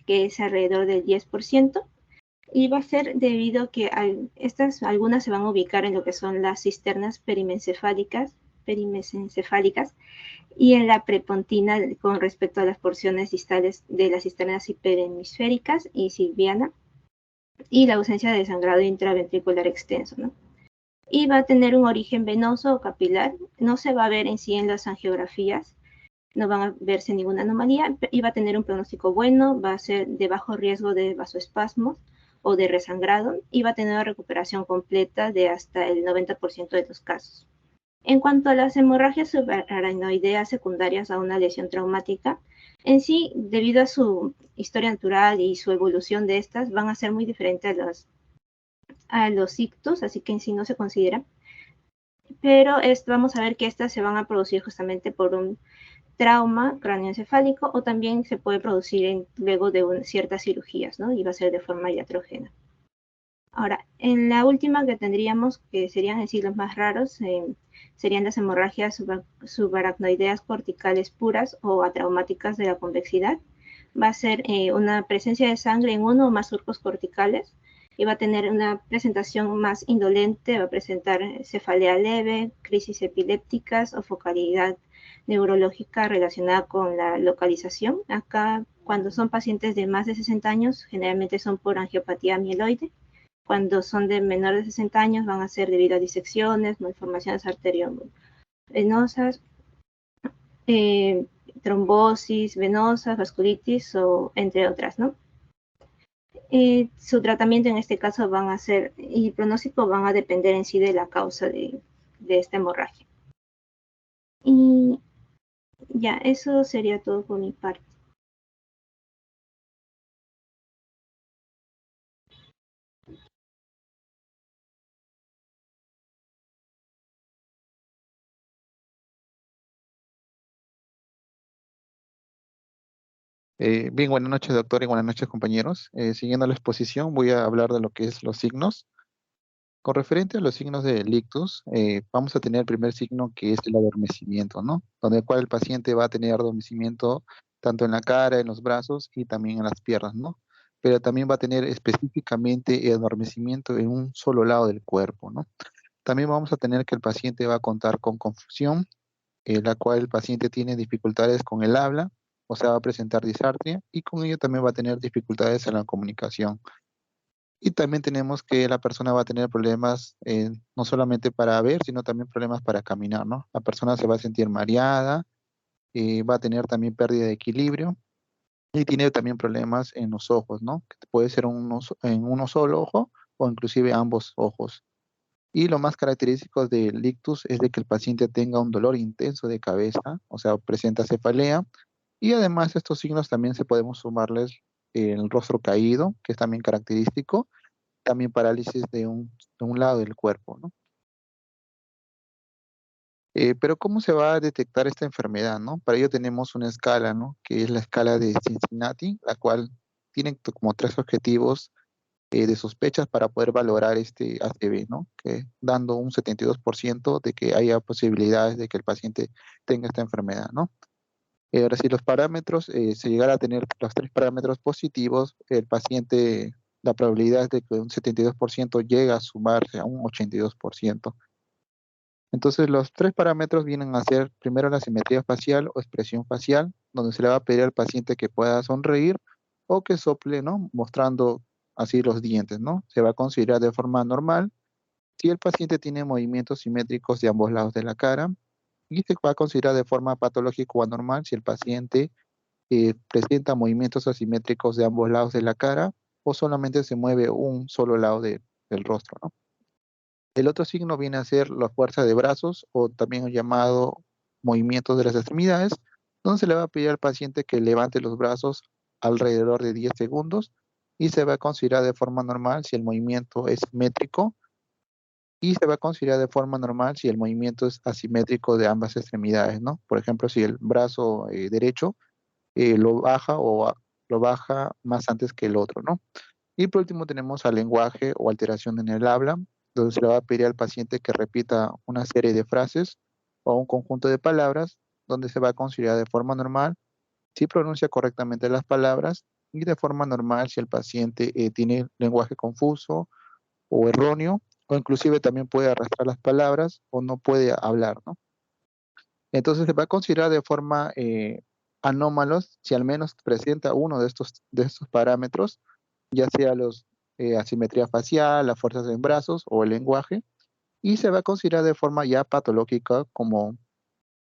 que es alrededor del 10%, y va a ser debido a que algunas se van a ubicar en lo que son las cisternas perimesencefálicas, y en la prepontina con respecto a las porciones distales de las cisternas hiperhemisféricas y silviana, y la ausencia de sangrado intraventricular extenso, ¿no? Y va a tener un origen venoso o capilar, no se va a ver en sí en las angiografías, no van a verse ninguna anomalía, y va a tener un pronóstico bueno, va a ser de bajo riesgo de vasoespasmos o de resangrado, y va a tener una recuperación completa de hasta el 90% de los casos. En cuanto a las hemorragias subaracnoideas secundarias a una lesión traumática, en sí, debido a su historia natural y su evolución de estas, van a ser muy diferentes a los ictus, así que en sí no se considera. Pero vamos a ver que estas se van a producir justamente por un trauma cráneoencefálico, o también se puede producir luego de ciertas cirugías, ¿no? Y va a ser de forma iatrogena. Ahora, en la última que tendríamos, que serían en sí los más raros, serían las hemorragias subaracnoideas corticales puras o atraumáticas de la convexidad. Va a ser una presencia de sangre en uno o más surcos corticales, y va a tener una presentación más indolente, va a presentar cefalea leve, crisis epilépticas o focalidad neurológica relacionada con la localización. Acá, cuando son pacientes de más de 60 años, generalmente son por angiopatía mieloide. Cuando son de menor de 60 años, van a ser debido a disecciones, malformaciones arteriovenosas, trombosis venosas, vasculitis, o entre otras, ¿no? Su tratamiento en este caso y el pronóstico van a depender en sí de la causa de esta hemorragia. Y ya, eso sería todo por mi parte. Bien, buenas noches, doctor, y buenas noches, compañeros. Siguiendo la exposición, voy a hablar de lo que es los signos. Con referente a los signos del ictus, vamos a tener el primer signo, que es el adormecimiento, ¿no? Donde el cual el paciente va a tener adormecimiento tanto en la cara, en los brazos y también en las piernas, ¿no? Pero también va a tener específicamente adormecimiento en un solo lado del cuerpo, ¿no? También vamos a tener que el paciente va a contar con confusión, la cual el paciente tiene dificultades con el habla, o sea, va a presentar disartria, y con ello también va a tener dificultades en la comunicación. Y también tenemos que la persona va a tener problemas no solamente para ver, sino también problemas para caminar, ¿no? La persona se va a sentir mareada, va a tener también pérdida de equilibrio, y tiene también problemas en los ojos, ¿no? Que puede ser en uno solo ojo o inclusive ambos ojos. Y lo más característico del ictus es de que el paciente tenga un dolor intenso de cabeza, o sea, presenta cefalea, y además estos signos también se podemos sumarles el rostro caído, que es también característico, también parálisis de un lado del cuerpo, ¿no? Pero ¿cómo se va a detectar esta enfermedad, no? Para ello tenemos una escala, ¿no? Que es la escala de Cincinnati, la cual tiene como tres objetivos de sospechas para poder valorar este ACV, ¿no? Que dando un 72% de que haya posibilidades de que el paciente tenga esta enfermedad, ¿no? Ahora, si los parámetros, se llegara a tener los tres parámetros positivos, el paciente, la probabilidad es de que un 72% llega a sumarse a un 82%. Entonces, los tres parámetros vienen a ser primero la simetría facial o expresión facial, donde se le va a pedir al paciente que pueda sonreír o que sople, ¿no? Mostrando así los dientes, ¿no? Se va a considerar de forma normal si el paciente tiene movimientos simétricos de ambos lados de la cara, y se va a considerar de forma patológica o anormal si el paciente presenta movimientos asimétricos de ambos lados de la cara o solamente se mueve un solo lado del rostro, ¿no? El otro signo viene a ser la fuerza de brazos o también llamado movimientos de las extremidades, donde se le va a pedir al paciente que levante los brazos alrededor de 10 segundos y se va a considerar de forma normal si el movimiento es simétrico y se va a considerar de forma normal si el movimiento es asimétrico de ambas extremidades, ¿no? Por ejemplo, si el brazo derecho lo baja lo baja más antes que el otro, ¿no? Y por último tenemos al lenguaje o alteración en el habla, donde se le va a pedir al paciente que repita una serie de frases o un conjunto de palabras, donde se va a considerar de forma normal si pronuncia correctamente las palabras y de forma normal si el paciente tiene lenguaje confuso o erróneo, o inclusive también puede arrastrar las palabras o no puede hablar, ¿no? Entonces se va a considerar de forma anómalos si al menos presenta uno de estos parámetros, ya sea los asimetría facial, las fuerzas en brazos o el lenguaje, y se va a considerar de forma ya patológica como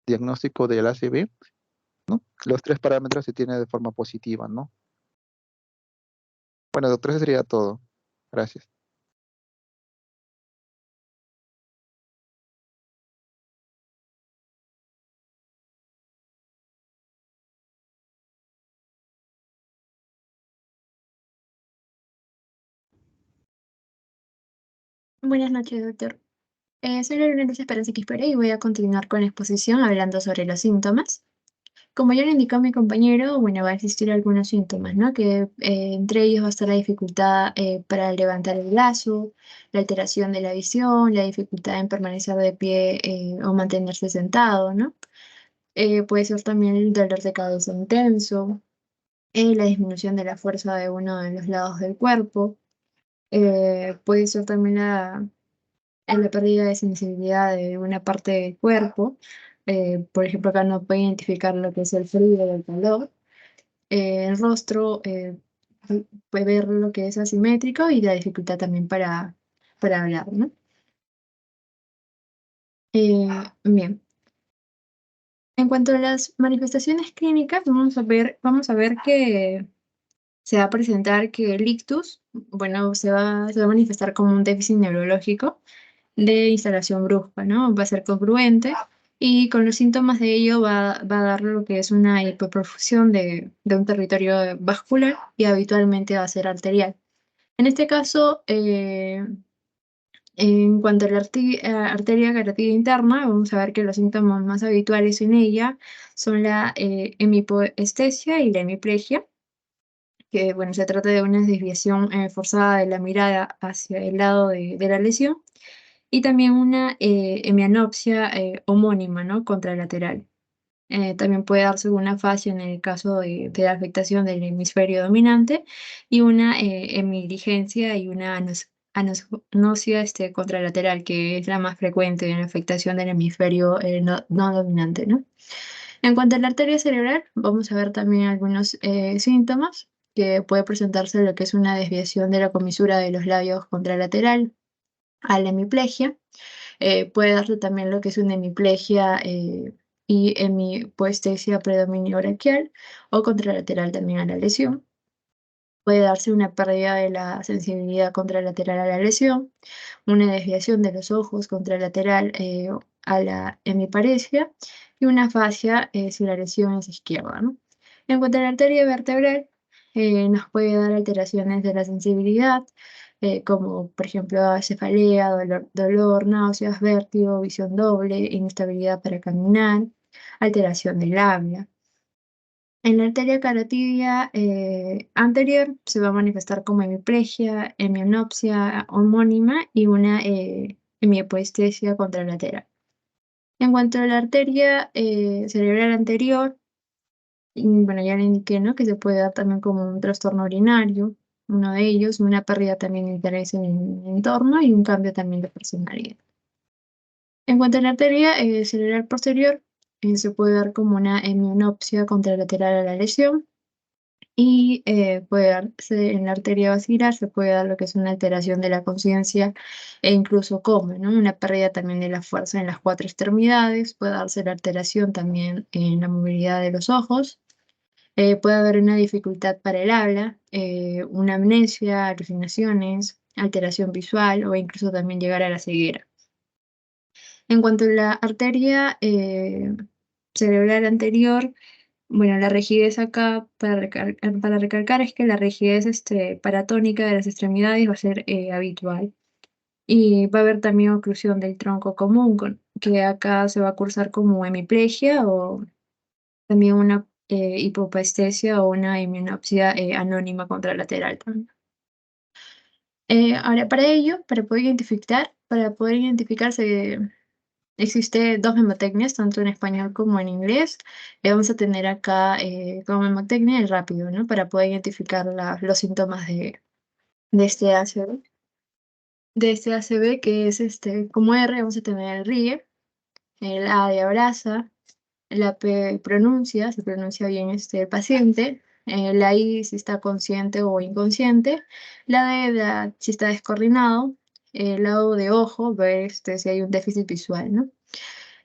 diagnóstico del ACV, ¿no? Los tres parámetros se tienen de forma positiva, ¿no? Bueno, doctor, eso sería todo. Gracias. Buenas noches, doctor. Soy Lorena Esperanza Quispera y voy a continuar con la exposición hablando sobre los síntomas. Como ya lo indicó mi compañero, bueno, va a existir algunos síntomas, ¿no? Que entre ellos va a estar la dificultad para levantar el brazo, la alteración de la visión, la dificultad en permanecer de pie o mantenerse sentado, ¿no? Puede ser también el dolor de cabeza intenso, la disminución de la fuerza de uno de los lados del cuerpo, puede ser también la pérdida de sensibilidad de una parte del cuerpo. Por ejemplo, acá no puede identificar lo que es el frío o el calor. El rostro puede ver lo que es asimétrico y la dificultad también para hablar, ¿no? Bien. En cuanto a las manifestaciones clínicas, vamos a ver que se va a presentar que el ictus, bueno, se va a manifestar como un déficit neurológico de instalación brusca, ¿no? Va a ser congruente y con los síntomas de ello va a dar lo que es una hipoperfusión de un territorio vascular y habitualmente va a ser arterial. En este caso, en cuanto a la arteria carótida interna, vamos a ver que los síntomas más habituales en ella son la hemipoestesia y la hemiplegia, que bueno, se trata de una desviación forzada de la mirada hacia el lado de la lesión y también una hemianopsia homónima, ¿no? Contralateral. También puede darse una fascia en el caso de la afectación del hemisferio dominante y una hemidiligencia y una anosognosia contralateral, que es la más frecuente en la afectación del hemisferio no dominante, ¿no? En cuanto a la arteria cerebral, vamos a ver también algunos síntomas que puede presentarse lo que es una desviación de la comisura de los labios contralateral a la hemiplegia. Puede darse también lo que es una hemiplegia y hemipoestesia predominio braquial o contralateral también a la lesión. Puede darse una pérdida de la sensibilidad contralateral a la lesión, una desviación de los ojos contralateral a la hemiparesia y una fascia si la lesión es izquierda, ¿no? En cuanto a la arteria vertebral, nos puede dar alteraciones de la sensibilidad, como por ejemplo cefalea, dolor, náuseas, vértigo, visión doble, inestabilidad para caminar, alteración del habla. En la arteria carotidia anterior se va a manifestar como hemiplegia, hemianopsia homónima y una hemiapoestesia contralateral. En cuanto a la arteria cerebral anterior, bueno, ya le indiqué, ¿no? Que se puede dar también como un trastorno urinario, uno de ellos, una pérdida también de interés en el entorno y un cambio también de personalidad. En cuanto a la arteria cerebral posterior, se puede dar como una hemianopsia contralateral a la lesión, Y puede darse en la arteria basilar, se puede dar lo que es una alteración de la conciencia e incluso coma, ¿no? Una pérdida también de la fuerza en las cuatro extremidades, puede darse la alteración también en la movilidad de los ojos, puede haber una dificultad para el habla, una amnesia, alucinaciones, alteración visual o incluso también llegar a la ceguera. En cuanto a la arteria cerebral anterior, bueno, la rigidez acá, para recalcar, es que la rigidez paratónica de las extremidades va a ser habitual. Y va a haber también oclusión del tronco común, que acá se va a cursar como hemiplegia o también una hipopaestesia o una hemianopsia anónima contralateral también. Ahora, para ello, para poder identificarse, existe dos memotecnias, tanto en español como en inglés. Vamos a tener acá como memotecnia el rápido, ¿no? Para poder identificar los síntomas de este ACV. De este ACV, que es como R, vamos a tener el RIE, el A de abraza, la P se pronuncia bien el paciente, la I si está consciente o inconsciente, la D si está descoordinado, el lado de ojo, ver si hay un déficit visual, ¿no?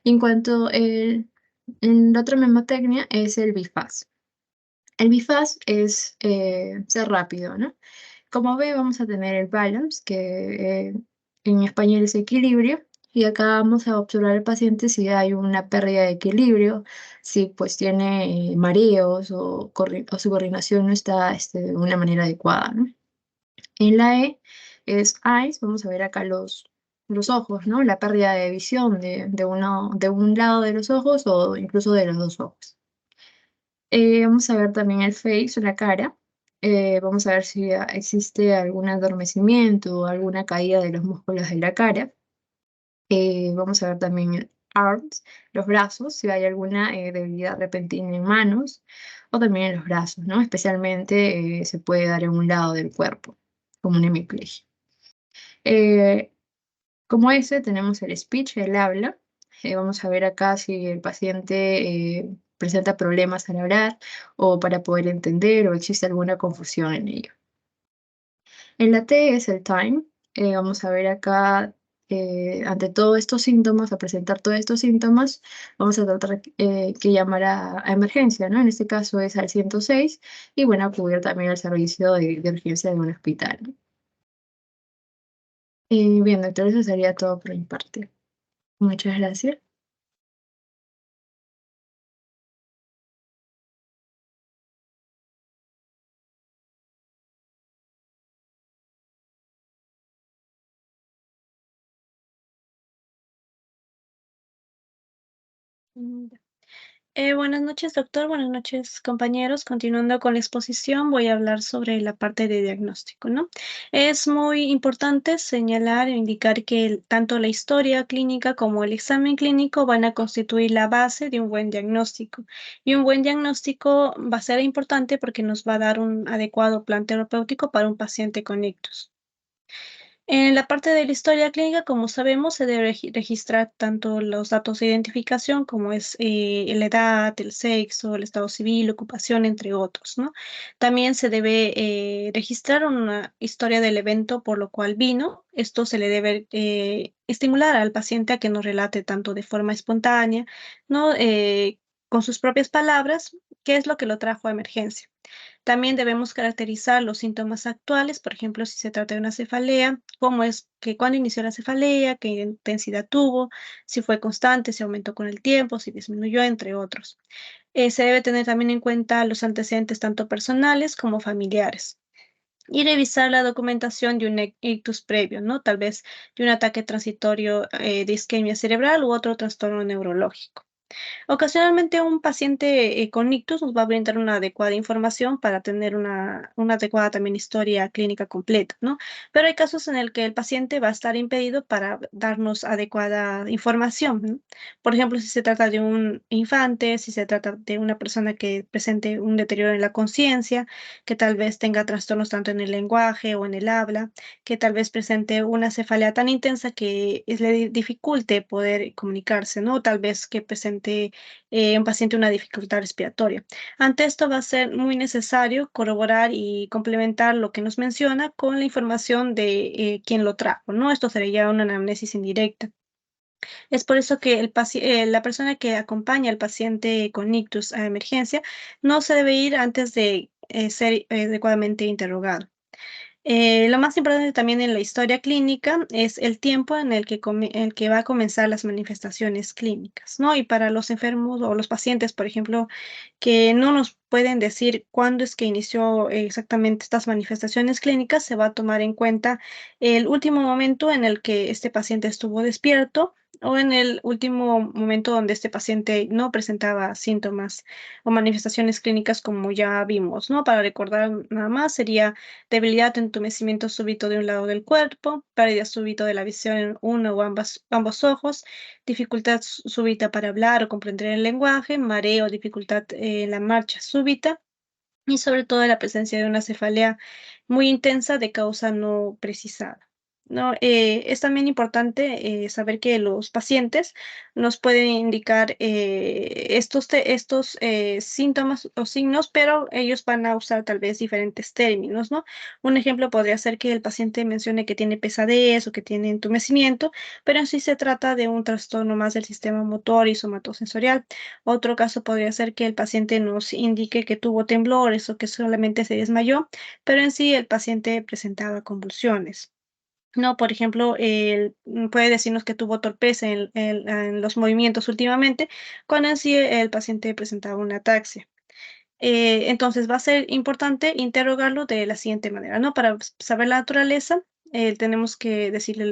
Y en cuanto la otra memotecnia es el bifaz. El bifaz es ser rápido, ¿no? Como ve, vamos a tener el balance, que en español es equilibrio, y acá vamos a observar al paciente si hay una pérdida de equilibrio, si pues tiene mareos o su coordinación no está de una manera adecuada, ¿no? En la E es eyes, vamos a ver acá los ojos, ¿no? La pérdida de visión de un lado de los ojos o incluso de los dos ojos. Vamos a ver también el face, la cara. Vamos a ver si existe algún adormecimiento o alguna caída de los músculos de la cara. Vamos a ver también el arms, los brazos, si hay alguna debilidad repentina en manos o también en los brazos, ¿no? Especialmente se puede dar en un lado del cuerpo, como una hemiplegia. Eh, Como ese, tenemos el speech, el habla. Vamos a ver acá si el paciente presenta problemas al hablar o para poder entender o existe alguna confusión en ello. En la T es el time. Vamos a ver acá, ante todos estos síntomas, a presentar todos estos síntomas, vamos a tratar que llamar a emergencia, ¿no? En este caso es al 106 y bueno, acudir también al servicio de urgencia de un hospital, ¿no? Bien, doctor, eso sería todo por mi parte. Muchas gracias. Ya. Buenas noches, doctor. Buenas noches, compañeros. Continuando con la exposición, voy a hablar sobre la parte de diagnóstico, ¿no? Es muy importante señalar e indicar que tanto la historia clínica como el examen clínico van a constituir la base de un buen diagnóstico. Y un buen diagnóstico va a ser importante porque nos va a dar un adecuado plan terapéutico para un paciente con ictus. En la parte de la historia clínica, como sabemos, se debe registrar tanto los datos de identificación como es la edad, el sexo, el estado civil, ocupación, entre otros, ¿no? También se debe registrar una historia del evento por lo cual vino. Esto se le debe estimular al paciente a que nos relate tanto de forma espontánea, ¿no? Con sus propias palabras, qué es lo que lo trajo a emergencia. También debemos caracterizar los síntomas actuales, por ejemplo, si se trata de una cefalea, cómo es que cuándo inició la cefalea, qué intensidad tuvo, si fue constante, si aumentó con el tiempo, si disminuyó, entre otros. Se debe tener también en cuenta los antecedentes tanto personales como familiares. Y revisar la documentación de un ictus previo, ¿no? Tal vez de un ataque transitorio de isquemia cerebral u otro trastorno neurológico. Ocasionalmente un paciente con ictus nos va a brindar una adecuada información para tener una adecuada también historia clínica completa, ¿no? Pero hay casos en el que el paciente va a estar impedido para darnos adecuada información, ¿no? Por ejemplo, si se trata de un infante, si se trata de una persona que presente un deterioro en la conciencia, que tal vez tenga trastornos tanto en el lenguaje o en el habla, que tal vez presente una cefalea tan intensa que le dificulte poder comunicarse, ¿no? Tal vez que presente un paciente una dificultad respiratoria. Ante esto va a ser muy necesario corroborar y complementar lo que nos menciona con la información de quién lo trajo, ¿no? Esto sería una anamnesis indirecta. Es por eso que la persona que acompaña al paciente con ictus a emergencia no se debe ir antes de ser adecuadamente interrogado. Lo más importante también en la historia clínica es el tiempo en el que va a comenzar las manifestaciones clínicas, ¿no? Y para los enfermos o los pacientes, por ejemplo, que no nos pueden decir cuándo es que inició exactamente estas manifestaciones clínicas, se va a tomar en cuenta el último momento en el que este paciente estuvo despierto o en el último momento donde este paciente no presentaba síntomas o manifestaciones clínicas como ya vimos, ¿no? Para recordar nada más, sería debilidad, entumecimiento súbito de un lado del cuerpo, pérdida súbita de la visión en uno o ambos ojos, dificultad súbita para hablar o comprender el lenguaje, mareo, dificultad en la marcha súbita y sobre todo la presencia de una cefalea muy intensa de causa no precisada. ¿No? Es también importante saber que los pacientes nos pueden indicar estos síntomas o signos, pero ellos van a usar tal vez diferentes términos, ¿no? Un ejemplo podría ser que el paciente mencione que tiene pesadez o que tiene entumecimiento, pero en sí se trata de un trastorno más del sistema motor y somatosensorial. Otro caso podría ser que el paciente nos indique que tuvo temblores o que solamente se desmayó, pero en sí el paciente presentaba convulsiones. No, por ejemplo, puede decirnos que tuvo torpeza en los movimientos últimamente, cuando en sí el paciente presentaba una ataxia. Entonces va a ser importante interrogarlo de la siguiente manera, ¿no? Para saber la naturaleza, tenemos que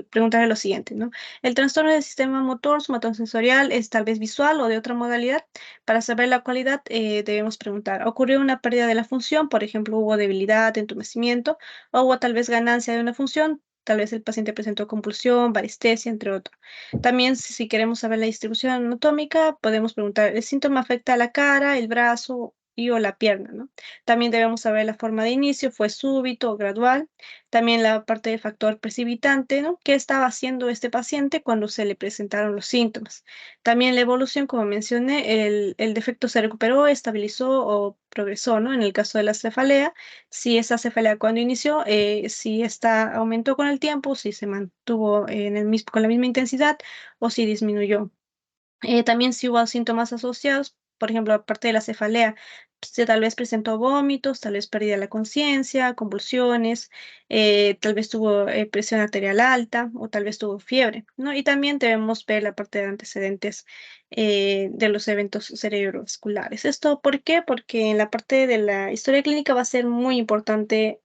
preguntarle lo siguiente, ¿no? El trastorno del sistema motor somatosensorial es tal vez visual o de otra modalidad. Para saber la cualidad, debemos preguntar, ¿ocurrió una pérdida de la función? Por ejemplo, hubo debilidad, entumecimiento, o hubo tal vez ganancia de una función. Tal vez el paciente presentó compulsión, varestesia, entre otros. También, si queremos saber la distribución anatómica, podemos preguntar, ¿el síntoma afecta a la cara, el brazo y o la pierna, ¿no? También debemos saber la forma de inicio, fue súbito o gradual. También la parte del factor precipitante, ¿no? ¿Qué estaba haciendo este paciente cuando se le presentaron los síntomas? También la evolución, como mencioné, el defecto se recuperó, estabilizó o progresó, ¿no? En el caso de la cefalea, si esa cefalea cuando inició, si esta aumentó con el tiempo, si se mantuvo con la misma intensidad o si disminuyó. También si hubo síntomas asociados, por ejemplo, aparte de la cefalea, se tal vez presentó vómitos, tal vez pérdida de la conciencia, convulsiones, tal vez tuvo presión arterial alta o tal vez tuvo fiebre, ¿no? Y también debemos ver la parte de antecedentes de los eventos cerebrovasculares. ¿Esto por qué? Porque en la parte de la historia clínica va a ser muy importante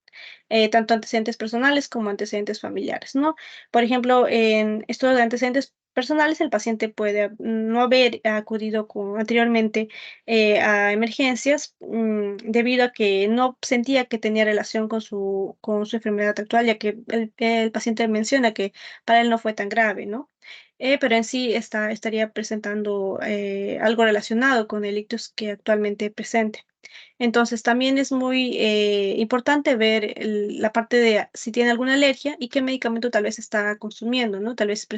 tanto antecedentes personales como antecedentes familiares, ¿no? Por ejemplo, en esto de antecedentes personales, el paciente puede no haber acudido anteriormente a emergencias debido a que no sentía que tenía relación con su enfermedad actual, ya que el paciente menciona que para él no fue tan grave, ¿no? Pero en sí estaría presentando algo relacionado con el ictus que actualmente presente. Entonces, también es muy importante ver la parte de si tiene alguna alergia y qué medicamento tal vez está consumiendo, ¿no? Tal vez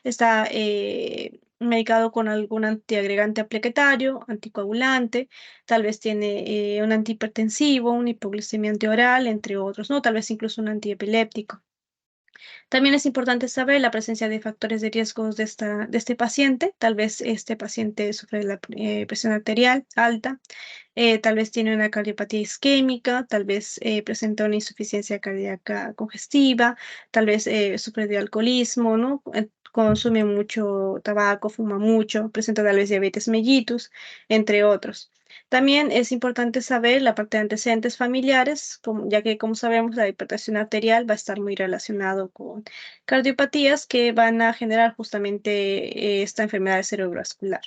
está medicado con algún antiagregante plaquetario, anticoagulante, tal vez tiene un antihipertensivo, una hipoglucemia antioral, entre otros, ¿no? Tal vez incluso un antiepiléptico. También es importante saber la presencia de factores de riesgo de este paciente. Tal vez este paciente sufre de la presión arterial alta, tal vez tiene una cardiopatía isquémica, tal vez presenta una insuficiencia cardíaca congestiva, tal vez sufre de alcoholismo, ¿no? Consume mucho tabaco, fuma mucho, presenta tal vez diabetes mellitus, entre otros. También es importante saber la parte de antecedentes familiares, ya que como sabemos la hipertensión arterial va a estar muy relacionado con cardiopatías que van a generar justamente esta enfermedad cerebrovascular.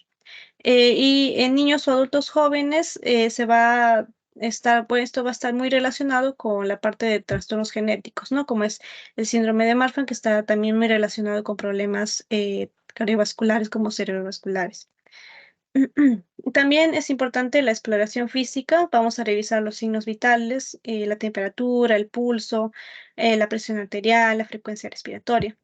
Y en niños o adultos jóvenes esto va a estar muy relacionado con la parte de trastornos genéticos, ¿no? Como es el síndrome de Marfan, que está también muy relacionado con problemas cardiovasculares como cerebrovasculares. También es importante la exploración física. Vamos a revisar los signos vitales, la temperatura, el pulso, la presión arterial, la frecuencia respiratoria.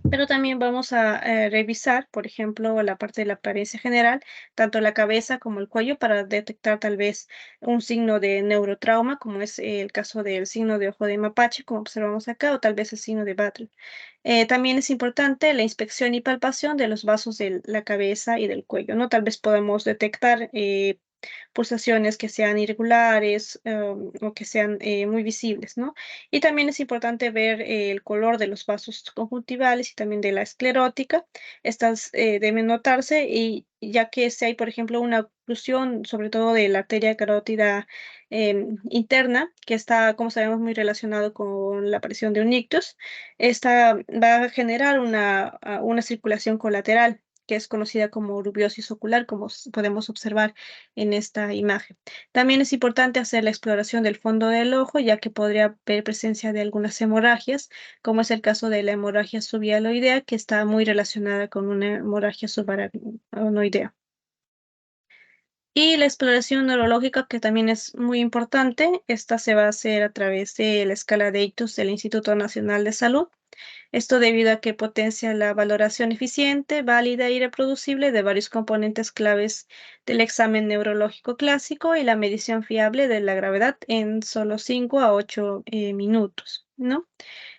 Pero también vamos a revisar, por ejemplo, la parte de la apariencia general, tanto la cabeza como el cuello, para detectar tal vez un signo de neurotrauma, como es el caso del signo de ojo de mapache, como observamos acá, o tal vez el signo de Battle. También es importante la inspección y palpación de los vasos de la cabeza y del cuello, ¿no? Tal vez podemos detectar pulsaciones que sean irregulares o que sean muy visibles, ¿no? Y también es importante ver el color de los vasos conjuntivales y también de la esclerótica. Estas deben notarse y ya que si hay, por ejemplo, una oclusión, sobre todo de la arteria carótida interna, que está, como sabemos, muy relacionado con la aparición de un ictus, esta va a generar una circulación colateral, que es conocida como urubiosis ocular, como podemos observar en esta imagen. También es importante hacer la exploración del fondo del ojo, ya que podría haber presencia de algunas hemorragias, como es el caso de la hemorragia subhialoidea, que está muy relacionada con una hemorragia subaracnoidea. Y la exploración neurológica, que también es muy importante, esta se va a hacer a través de la escala de ictus del Instituto Nacional de Salud. Esto debido a que potencia la valoración eficiente, válida y reproducible de varios componentes claves del examen neurológico clásico y la medición fiable de la gravedad en solo 5 a 8 minutos, ¿no?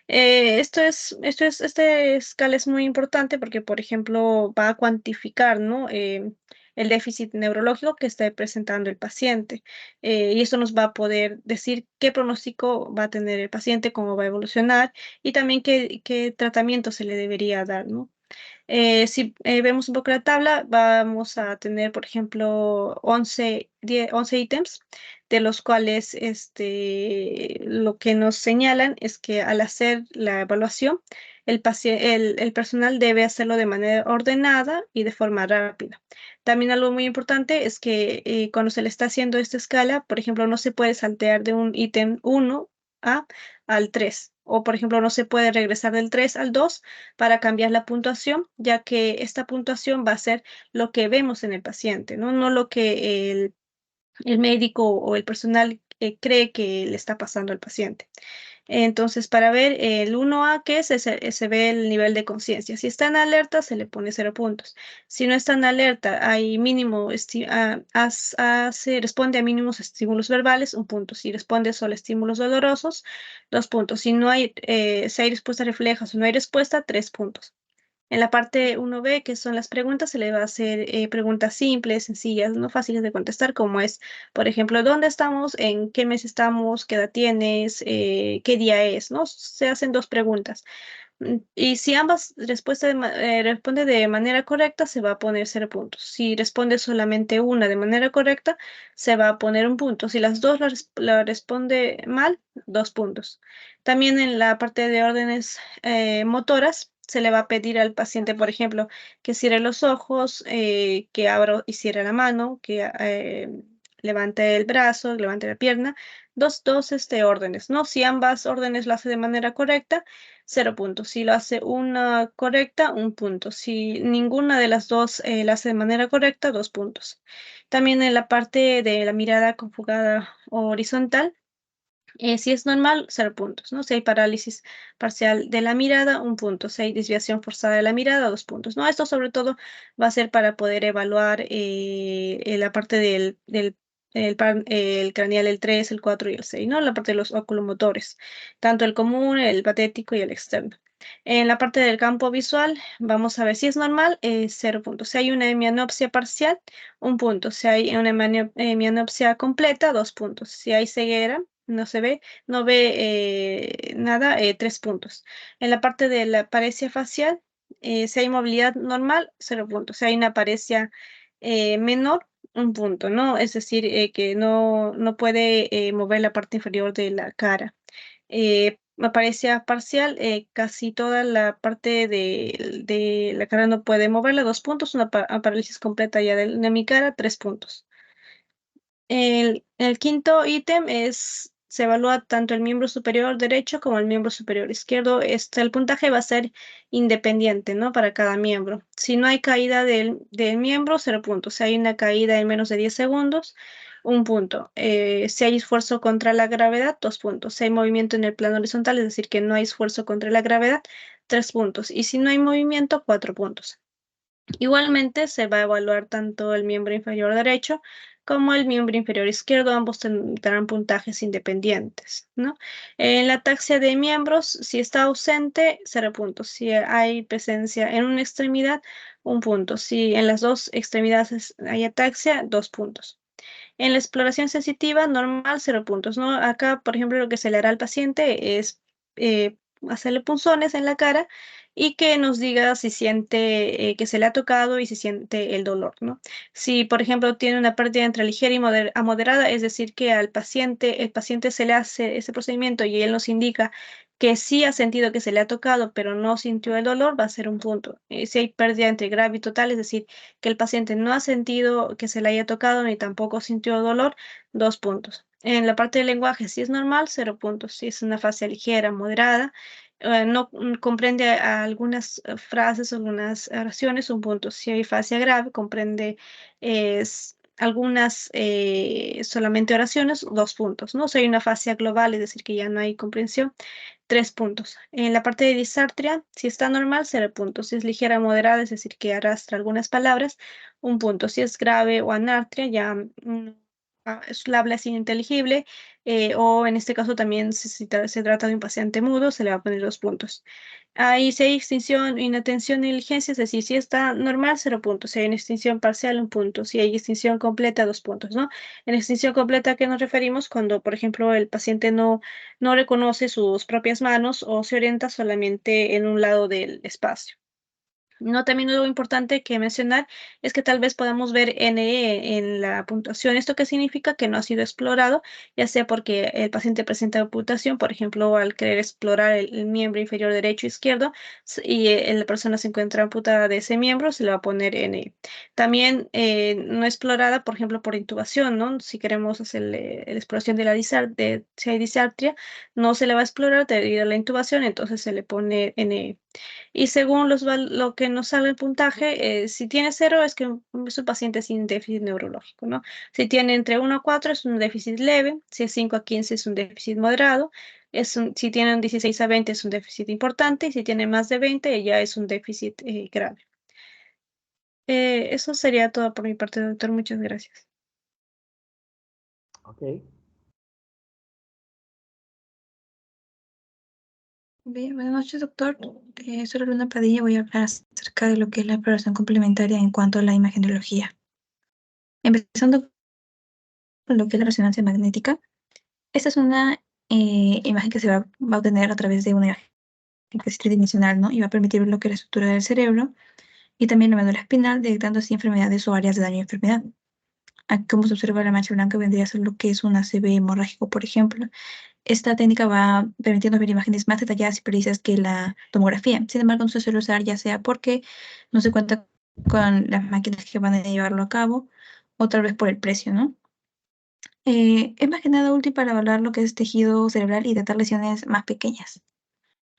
Esta escala es muy importante porque, por ejemplo, va a cuantificar, ¿no? El déficit neurológico que está presentando el paciente. Y esto nos va a poder decir qué pronóstico va a tener el paciente, cómo va a evolucionar y también qué tratamiento se le debería dar, ¿no? Si vemos un poco la tabla, vamos a tener, por ejemplo, 11 ítems, de los cuales lo que nos señalan es que al hacer la evaluación, el personal debe hacerlo de manera ordenada y de forma rápida. También algo muy importante es que cuando se le está haciendo esta escala, por ejemplo, no se puede saltear de un ítem 1 al 3, o por ejemplo, no se puede regresar del 3 al 2 para cambiar la puntuación, ya que esta puntuación va a ser lo que vemos en el paciente, no, no lo que el médico o el personal cree que le está pasando al paciente. Entonces, para ver el 1A, que es, se ve el nivel de conciencia. Si está en alerta, se le pone 0 puntos. Si no está en alerta, hay mínimo, responde a mínimos estímulos verbales, 1 punto. Si responde solo a estímulos dolorosos, 2 puntos. Si no hay, si hay respuesta refleja o no hay respuesta, 3 puntos. En la parte 1B, que son las preguntas, se le va a hacer preguntas simples, sencillas, no fáciles de contestar, como es, por ejemplo, ¿dónde estamos? ¿En qué mes estamos? ¿Qué edad tienes? ¿Qué día es? ¿No? Se hacen 2 preguntas. Y si ambas responde de manera correcta, se va a poner 0 puntos. Si responde solamente una de manera correcta, se va a poner 1 punto. Si las dos la responde mal, 2 puntos. También en la parte de órdenes motoras, se le va a pedir al paciente, por ejemplo, que cierre los ojos, que abra y cierre la mano, que levante el brazo, levante la pierna. Dos órdenes, ¿no? Si ambas órdenes lo hace de manera correcta, 0 puntos. Si lo hace una correcta, 1 punto. Si ninguna de las dos la hace de manera correcta, 2 puntos. También en la parte de la mirada conjugada horizontal, si es normal, 0 puntos, ¿no? Si hay parálisis parcial de la mirada, 1 punto. Si hay desviación forzada de la mirada, 2 puntos, ¿no? Esto sobre todo va a ser para poder evaluar la parte el craneal, el 3, el 4 y el 6, ¿no? La parte de los oculomotores, tanto el común, el patético y el externo. En la parte del campo visual, vamos a ver si es normal, 0 puntos. Si hay una hemianopsia parcial, 1 punto. Si hay una hemianopsia completa, 2 puntos. Si hay ceguera, no se ve, no ve nada, 3 puntos. En la parte de la paresia facial, si hay movilidad normal, 0 puntos. Si hay una paresia menor, 1 punto, ¿no? Es decir, que no puede mover la parte inferior de la cara. Apariencia parcial, casi toda la parte de la cara no puede moverla, 2 puntos. Una parálisis completa ya de mi cara, 3 puntos. El quinto ítem se evalúa tanto el miembro superior derecho como el miembro superior izquierdo. El puntaje va a ser independiente, ¿no? Para cada miembro. Si no hay caída del miembro, 0 puntos. Si hay una caída en menos de 10 segundos, 1 punto. Si hay esfuerzo contra la gravedad, 2 puntos. Si hay movimiento en el plano horizontal, es decir, que no hay esfuerzo contra la gravedad, 3 puntos. Y si no hay movimiento, 4 puntos. Igualmente se va a evaluar tanto el miembro inferior derecho como el miembro inferior izquierdo, ambos tendrán puntajes independientes, ¿no? En la ataxia de miembros, si está ausente, 0 puntos. Si hay presencia en una extremidad, 1 punto. Si en las dos extremidades hay ataxia, 2 puntos. En la exploración sensitiva, normal, 0 puntos, ¿no? Acá, por ejemplo, lo que se le hará al paciente es hacerle punzones en la cara y que nos diga si siente que se le ha tocado y si siente el dolor, ¿no? Si, por ejemplo, tiene una pérdida entre ligera y a moderada, es decir, que el paciente se le hace ese procedimiento y él nos indica que sí ha sentido que se le ha tocado, pero no sintió el dolor, va a ser 1 punto. Si hay pérdida entre grave y total, es decir, que el paciente no ha sentido que se le haya tocado ni tampoco sintió dolor, 2 puntos. En la parte del lenguaje, si es normal, 0 puntos. Si es una fase ligera, moderada, no comprende algunas frases, algunas oraciones, 1 punto. Si hay fase grave, comprende algunas solamente oraciones, 2 puntos, ¿no? Si hay una fase global, es decir, que ya no hay comprensión, 3 puntos. En la parte de disartria, si está normal, 0 puntos. Si es ligera o moderada, es decir, que arrastra algunas palabras, 1 punto. Si es grave o anartria, ya el habla es ininteligible, o en este caso también se trata de un paciente mudo, se le va a poner 2 puntos. Ahí si hay extinción, inatención, negligencia, es decir, si está normal, 0 puntos. Si hay una extinción parcial, 1 punto. Si hay extinción completa, 2 puntos, ¿no? En extinción completa, ¿a qué nos referimos? Cuando, por ejemplo, el paciente no reconoce sus propias manos o se orienta solamente en un lado del espacio. No, también algo importante que mencionar es que tal vez podamos ver NE en la puntuación. ¿Esto qué significa? Que no ha sido explorado, ya sea porque el paciente presenta amputación, por ejemplo, al querer explorar el miembro inferior derecho o izquierdo, y la persona se encuentra amputada de ese miembro, se le va a poner NE. También no explorada, por ejemplo, por intubación, ¿no? Si queremos hacer la exploración de si hay disartria, no se le va a explorar debido a la intubación, entonces se le pone NE. Y según lo que nos sale el puntaje, si tiene 0 es que es un paciente sin déficit neurológico, ¿no? Si tiene entre 1 a 4 es un déficit leve, si es 5 a 15 es un déficit moderado, si tiene un 16 a 20 es un déficit importante y si tiene más de 20 ya es un déficit grave. Eso sería todo por mi parte, doctor. Muchas gracias. Ok. Bien, buenas noches, doctor. Soy Luna Padilla. Voy a hablar acerca de lo que es la exploración complementaria en cuanto a la imagenología. Empezando con lo que es la resonancia magnética. Esta es una imagen que se va a obtener a través de una imagen que es tridimensional, ¿no? Y va a permitir ver lo que es la estructura del cerebro y también la médula espinal, detectando así enfermedades o áreas de daño y enfermedad. Aquí, como se observa, la mancha blanca vendría a ser lo que es un ACV hemorrágico, por ejemplo. Esta técnica va permitiendo ver imágenes más detalladas y precisas que la tomografía. Sin embargo, no se suele usar ya sea porque no se cuenta con las máquinas que van a llevarlo a cabo o tal vez por el precio, ¿no? Es más que nada útil para evaluar lo que es tejido cerebral y detectar lesiones más pequeñas.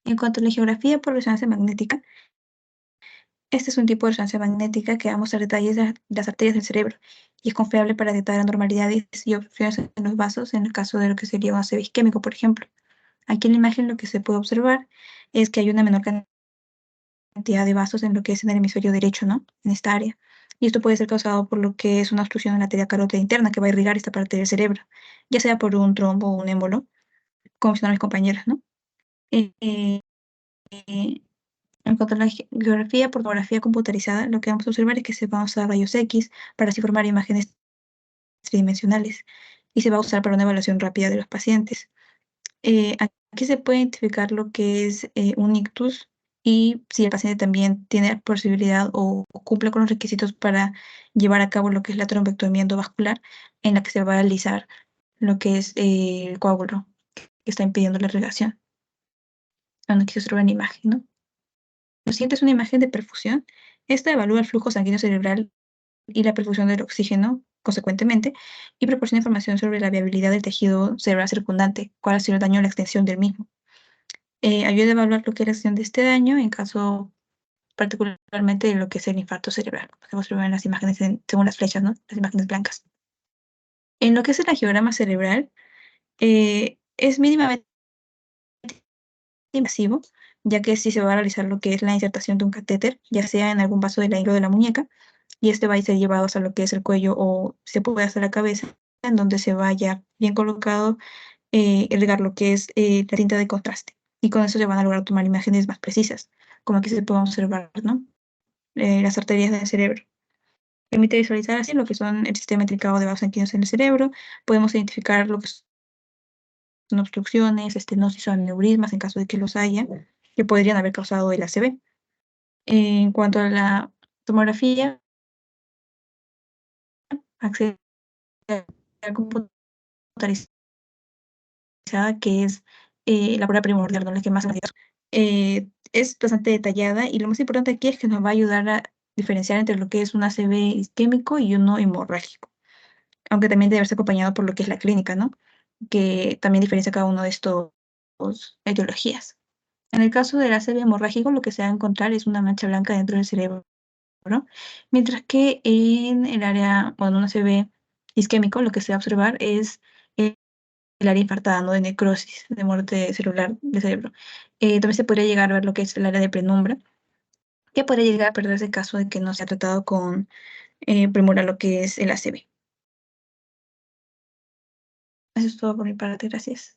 En cuanto a la geografía por resonancia magnética, este es un tipo de resonancia magnética que va a mostrar detalles de las arterias del cerebro y es confiable para detectar anormalidades y obstrucciones en los vasos en el caso de lo que sería un ACV isquémico, por ejemplo. Aquí en la imagen lo que se puede observar es que hay una menor cantidad de vasos en lo que es en el hemisferio derecho, ¿no? En esta área. Y esto puede ser causado por lo que es una obstrucción en la arteria carótida interna que va a irrigar esta parte del cerebro, ya sea por un trombo o un émbolo, como mencionaron mis compañeras, ¿no? Eh, eh, en cuanto a la geografía por tomografía computarizada, lo que vamos a observar es que se van a usar rayos X para así formar imágenes tridimensionales y se va a usar para una evaluación rápida de los pacientes. Aquí se puede identificar lo que es un ictus y si el paciente también tiene posibilidad o cumple con los requisitos para llevar a cabo lo que es la trombectomía endovascular, en la que se va a alisar lo que es el coágulo que está impidiendo la irrigación. Bueno, aquí se observa en imagen, ¿no? Lo siguiente es una imagen de perfusión. Esta evalúa el flujo sanguíneo cerebral y la perfusión del oxígeno, consecuentemente, y proporciona información sobre la viabilidad del tejido cerebral circundante, cuál ha sido el daño a la extensión del mismo. Ayuda a evaluar lo que es la acción de este daño en caso particularmente de lo que es el infarto cerebral. Podemos ver en las imágenes según las flechas, ¿no? Las imágenes blancas. En lo que es el angiograma cerebral, es mínimamente invasivo, ya que sí se va a realizar lo que es la insertación de un catéter, ya sea en algún vaso de la hilo de la muñeca, y este va a ser llevado hasta lo que es el cuello o se puede hasta la cabeza, en donde se vaya bien colocado irrigar lo que es la cinta de contraste. Y con eso se van a lograr tomar imágenes más precisas, como aquí se puede observar, ¿no? Las arterias del cerebro. Permite visualizar así lo que son el sistema intricado de vasos sanguíneos en el cerebro. Podemos identificar lo que son obstrucciones, estenosis o aneurismas en caso de que los haya, que podrían haber causado el ACV. En cuanto a la tomografía, accede a computarizada, que es la prueba primordial, ¿no? La que más es bastante detallada y lo más importante aquí es que nos va a ayudar a diferenciar entre lo que es un ACV isquémico y uno hemorrágico, aunque también debe ser acompañado por lo que es la clínica, ¿no? Que también diferencia cada uno de estos etiologías. En el caso del ACV hemorrágico, lo que se va a encontrar es una mancha blanca dentro del cerebro, ¿no? Mientras que en el área, bueno, un ACV isquémico, lo que se va a observar es el área infartada, ¿no? De necrosis, de muerte celular del cerebro. También se podría llegar a ver lo que es el área de penumbra, que podría llegar a perderse en caso de que no se ha tratado con premura lo que es el ACV. Eso es todo por mi parte, gracias.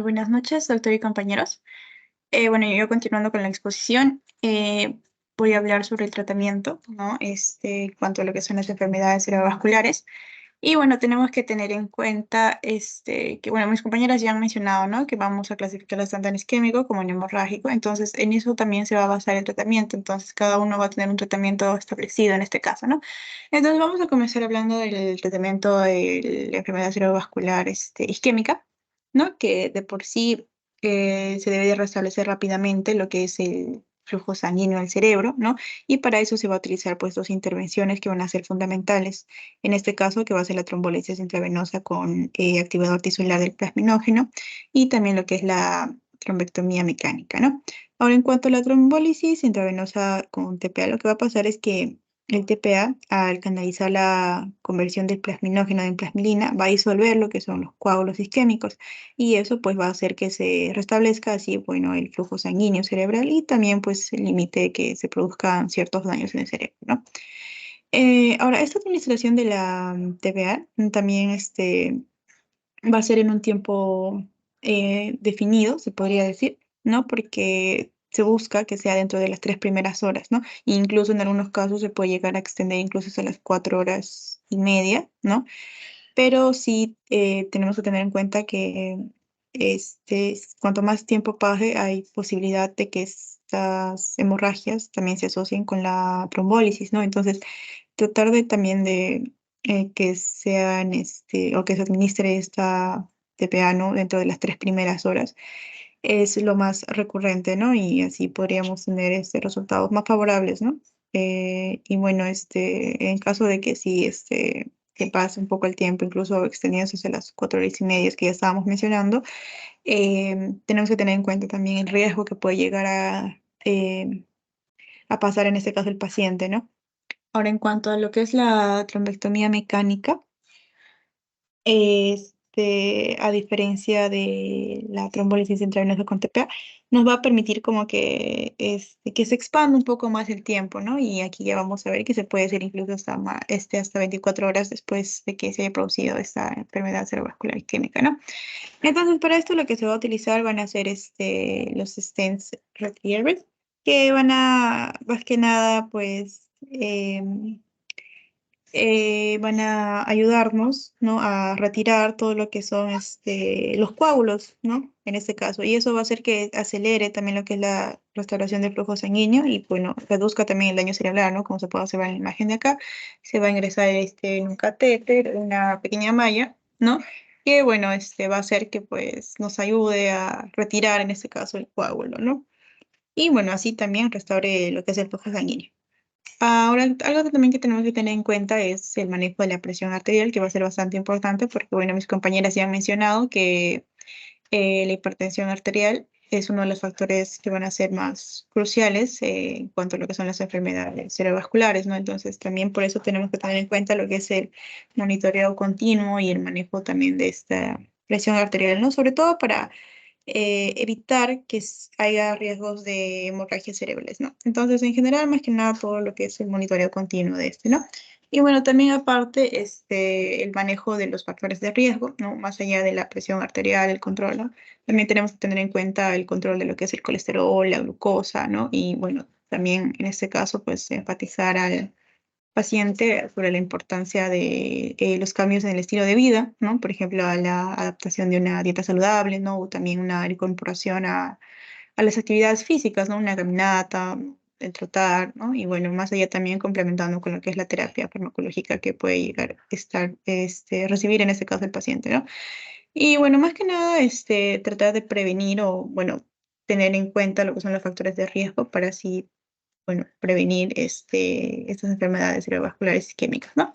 Buenas noches, doctor y compañeros. Bueno, yo continuando con la exposición, voy a hablar sobre el tratamiento, ¿no? En cuanto a lo que son las enfermedades cerebrovasculares. Y bueno, tenemos que tener en cuenta que, bueno, mis compañeras ya han mencionado, ¿no? Que vamos a clasificarlas tanto en isquémico como en hemorrágico. Entonces, en eso también se va a basar el tratamiento. Entonces, cada uno va a tener un tratamiento establecido en este caso, ¿no? Entonces, vamos a comenzar hablando del tratamiento de la enfermedad cerebrovascular isquémica, ¿no? Que de por sí se debe de restablecer rápidamente lo que es el flujo sanguíneo al cerebro, ¿no? Y para eso se va a utilizar pues dos intervenciones que van a ser fundamentales. En este caso, que va a ser la trombolisis intravenosa con activador tisular del plasminógeno y también lo que es la trombectomía mecánica, ¿no? Ahora, en cuanto a la trombólisis intravenosa con TPA, lo que va a pasar es que el TPA, al canalizar la conversión del plasminógeno en plasmilina, va a disolver lo que son los coágulos isquémicos y eso pues va a hacer que se restablezca así, bueno, el flujo sanguíneo cerebral y también pues limite que se produzcan ciertos daños en el cerebro, ¿no? Ahora, esta administración de la TPA también va a ser en un tiempo definido, se podría decir, ¿no? Porque se busca que sea dentro de las 3 primeras horas, ¿no? E incluso en algunos casos se puede llegar a extender incluso hasta las 4 horas y media, ¿no? Pero sí tenemos que tener en cuenta que cuanto más tiempo pase, hay posibilidad de que estas hemorragias también se asocien con la trombólisis, ¿no? Entonces, tratar de también de que sean o que se administre esta TPA, ¿no? Dentro de las 3 primeras horas es lo más recurrente, ¿no? Y así podríamos tener resultados más favorables, ¿no? Y bueno, en caso de que sí, que pase un poco el tiempo, incluso extendiéndose hacia las 4 horas y media que ya estábamos mencionando, tenemos que tener en cuenta también el riesgo que puede llegar a pasar en este caso el paciente, ¿no? Ahora, en cuanto a lo que es la trombectomía mecánica, a diferencia de la trombólisis intravenosa con TPA, nos va a permitir como que se expanda un poco más el tiempo, ¿no? Y aquí ya vamos a ver que se puede hacer incluso hasta 24 horas después de que se haya producido esta enfermedad cerebrovascular isquémica, ¿no? Entonces, para esto lo que se va a utilizar van a ser los stents retrievers, que van a, más que nada, pues, van a ayudarnos, ¿no? A retirar todo lo que son los coágulos, ¿no? En este caso. Y eso va a hacer que acelere también lo que es la restauración del flujo sanguíneo y, bueno, reduzca también el daño cerebral, ¿no? Como se puede observar en la imagen de acá. Se va a ingresar en un catéter, una pequeña malla, ¿no? Que, bueno, va a hacer que, pues, nos ayude a retirar, en este caso, el coágulo, ¿no? Y, bueno, así también restaure lo que es el flujo sanguíneo. Ahora, algo que también que tenemos que tener en cuenta es el manejo de la presión arterial, que va a ser bastante importante porque, bueno, mis compañeras ya han mencionado que la hipertensión arterial es uno de los factores que van a ser más cruciales en cuanto a lo que son las enfermedades cerebrovasculares, ¿no? Entonces, también por eso tenemos que tener en cuenta lo que es el monitoreo continuo y el manejo también de esta presión arterial, ¿no? Sobre todo para evitar que haya riesgos de hemorragias cerebrales, ¿no? Entonces, en general, más que nada, todo lo que es el monitoreo continuo de este, ¿no? Y bueno, también aparte, el manejo de los factores de riesgo, ¿no? Más allá de la presión arterial, el control, ¿no? También tenemos que tener en cuenta el control de lo que es el colesterol, la glucosa, ¿no? Y bueno, también en este caso, pues enfatizar al paciente sobre la importancia de los cambios en el estilo de vida, ¿no? Por ejemplo, a la adaptación de una dieta saludable, ¿no? O también una incorporación a las actividades físicas, ¿no? Una caminata, el trotar, ¿no? Y bueno, más allá también complementando con lo que es la terapia farmacológica que puede llegar a estar, recibir en este caso el paciente, ¿no? Y bueno, más que nada, tratar de prevenir o, bueno, tener en cuenta lo que son los factores de riesgo para así, bueno, prevenir estas enfermedades cerebrovasculares isquémicas, ¿no?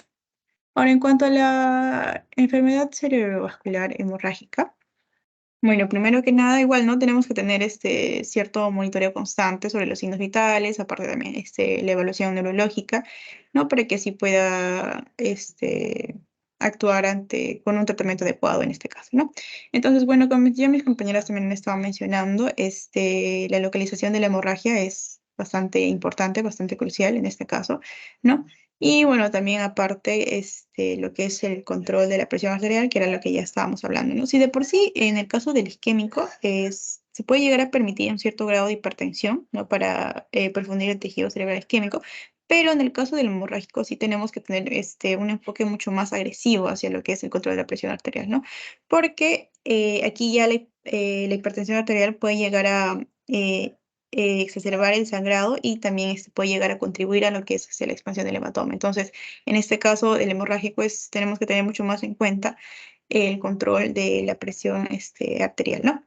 Ahora, en cuanto a la enfermedad cerebrovascular hemorrágica, bueno, primero que nada, igual, ¿no? Tenemos que tener cierto monitoreo constante sobre los signos vitales, aparte también la evaluación neurológica, ¿no? Para que así pueda actuar con un tratamiento adecuado en este caso, ¿no? Entonces, bueno, como ya mis compañeras también estaban mencionando, la localización de la hemorragia es bastante importante, bastante crucial en este caso, ¿no? Y bueno, también aparte, lo que es el control de la presión arterial, que era lo que ya estábamos hablando, ¿no? Si de por sí, en el caso del isquémico, se puede llegar a permitir un cierto grado de hipertensión, ¿no? Para perfundir el tejido cerebral isquémico, pero en el caso del hemorrágico sí tenemos que tener un enfoque mucho más agresivo hacia lo que es el control de la presión arterial, ¿no? Porque aquí ya la hipertensión arterial puede llegar a exacerbar el sangrado y también puede llegar a contribuir a lo que es la expansión del hematoma. Entonces, en este caso, el hemorrágico tenemos que tener mucho más en cuenta el control de la presión arterial, ¿no?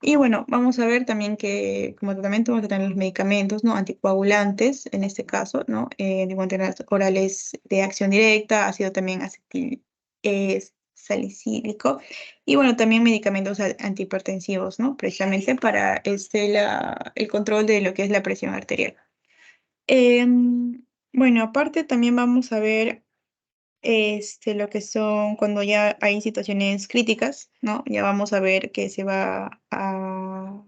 Y bueno, vamos a ver también que como tratamiento vamos a tener los medicamentos, ¿no? Anticoagulantes, en este caso, ¿no? Anticoagulantes orales de acción directa, ácido también acetil salicílico, y bueno, también medicamentos antihipertensivos, ¿no? Precisamente para el control de lo que es la presión arterial. Bueno, aparte también vamos a ver lo que son cuando ya hay situaciones críticas, ¿no? Ya vamos a ver que se va a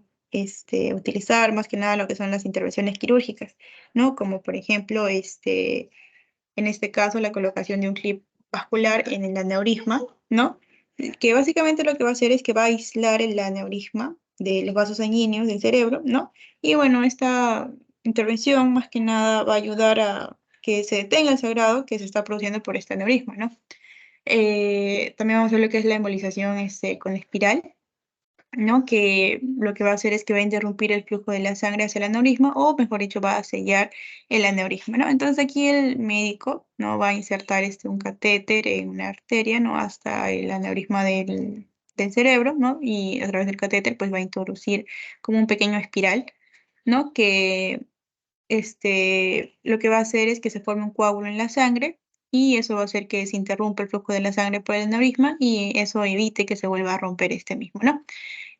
utilizar más que nada lo que son las intervenciones quirúrgicas, ¿no? Como por ejemplo, en este caso, la colocación de un clip vascular en el aneurisma, ¿no? Que básicamente lo que va a hacer es que va a aislar el aneurisma de los vasos sanguíneos del cerebro, ¿no? Y bueno, esta intervención más que nada va a ayudar a que se detenga el sangrado que se está produciendo por este aneurisma, ¿no? También vamos a ver lo que es la embolización con espiral, ¿no? Que lo que va a hacer es que va a interrumpir el flujo de la sangre hacia el aneurisma, o mejor dicho, va a sellar el aneurisma, ¿no? Entonces aquí el médico, ¿no? Va a insertar un catéter en una arteria, ¿no? Hasta el aneurisma del cerebro, ¿no? Y a través del catéter, pues va a introducir como un pequeño espiral, ¿no? Que lo que va a hacer es que se forme un coágulo en la sangre, y eso va a hacer que se interrumpa el flujo de la sangre por el aneurisma y eso evite que se vuelva a romper este mismo, ¿no?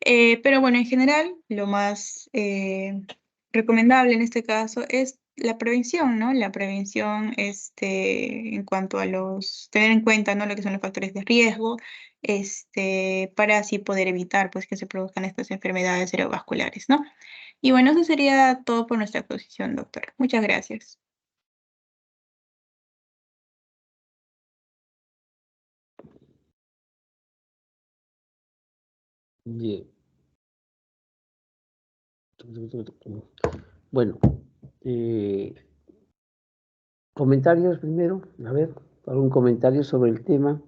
Pero bueno, en general, lo más recomendable en este caso es la prevención, ¿no? La prevención en cuanto a tener en cuenta, ¿no? Lo que son los factores de riesgo, para así poder evitar, pues, que se produzcan estas enfermedades cerebrovasculares, ¿no? Y bueno, eso sería todo por nuestra exposición, doctor. Muchas gracias. Bien. Bueno, comentarios primero. A ver, algún comentario sobre el tema.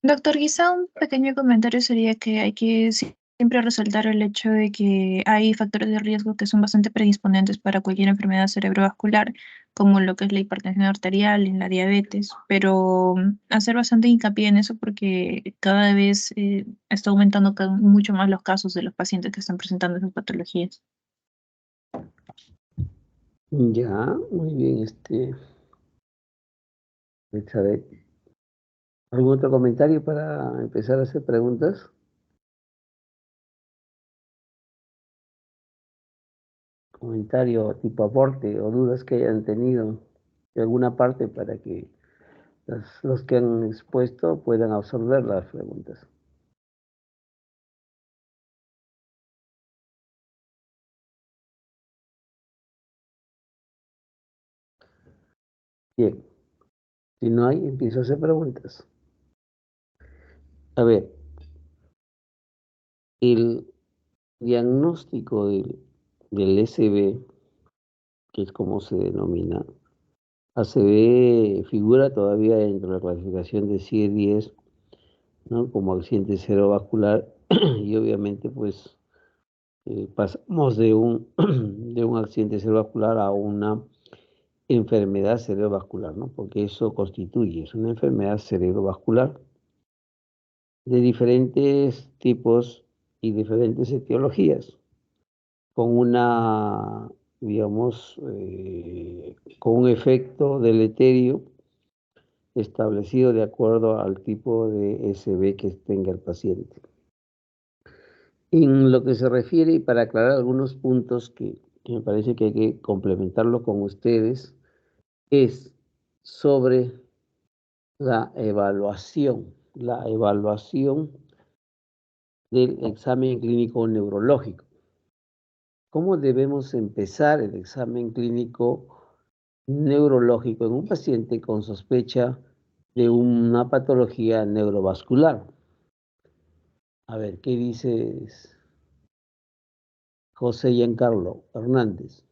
Doctor, quizá un pequeño comentario sería que hay que siempre resaltar el hecho de que hay factores de riesgo que son bastante predisponentes para cualquier enfermedad cerebrovascular, como lo que es la hipertensión arterial y la diabetes, pero hacer bastante hincapié en eso porque cada vez está aumentando mucho más los casos de los pacientes que están presentando esas patologías. Ya, muy bien, Elizabeth. ¿Algún otro comentario para empezar a hacer preguntas? Comentario tipo aporte o dudas que hayan tenido de alguna parte para que los que han expuesto puedan absorber las preguntas. Bien, si no hay, empiezo a hacer preguntas. A ver, el diagnóstico del SB, que es como se denomina, ACV figura todavía dentro de la clasificación de CIE-10, ¿no? Como accidente cerebrovascular y obviamente pues pasamos de de un accidente cerebrovascular a una enfermedad cerebrovascular, ¿no? Porque eso constituye, es una enfermedad cerebrovascular de diferentes tipos y diferentes etiologías, con una, digamos, con un efecto deleterio establecido de acuerdo al tipo de SB que tenga el paciente. En lo que se refiere, y para aclarar algunos puntos que me parece que hay que complementarlo con ustedes, es sobre la evaluación del examen clínico neurológico. ¿Cómo debemos empezar el examen clínico neurológico en un paciente con sospecha de una patología neurovascular? A ver, ¿qué dices, José Giancarlo Hernández?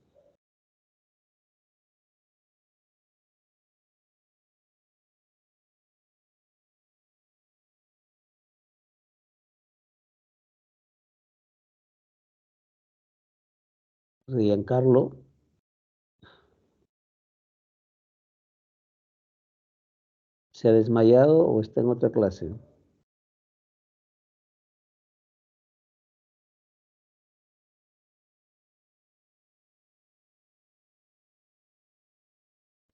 José Giancarlo, ¿se ha desmayado o está en otra clase?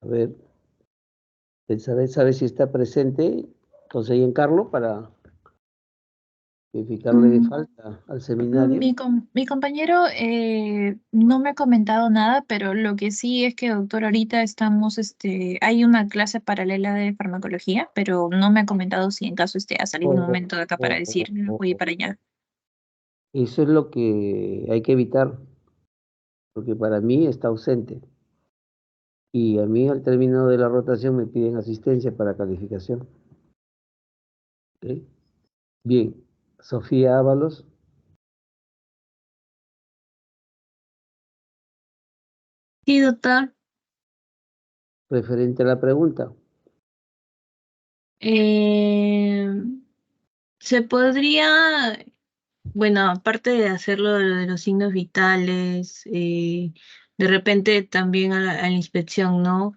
A ver, ¿sabe si está presente José Giancarlo para verificarle falta al seminario? Mi compañero no me ha comentado nada, pero lo que sí es que, doctor, ahorita estamos, hay una clase paralela de farmacología, pero no me ha comentado si en caso ha salido un momento de acá para decir, voy para allá. Eso es lo que hay que evitar, porque para mí está ausente. Y a mí al término de la rotación me piden asistencia para calificación. ¿Ok? Bien, Sofía Ábalos. Sí, doctor. Referente a la pregunta. Se podría, bueno, aparte de hacerlo de los signos vitales, de repente también a la inspección, ¿no?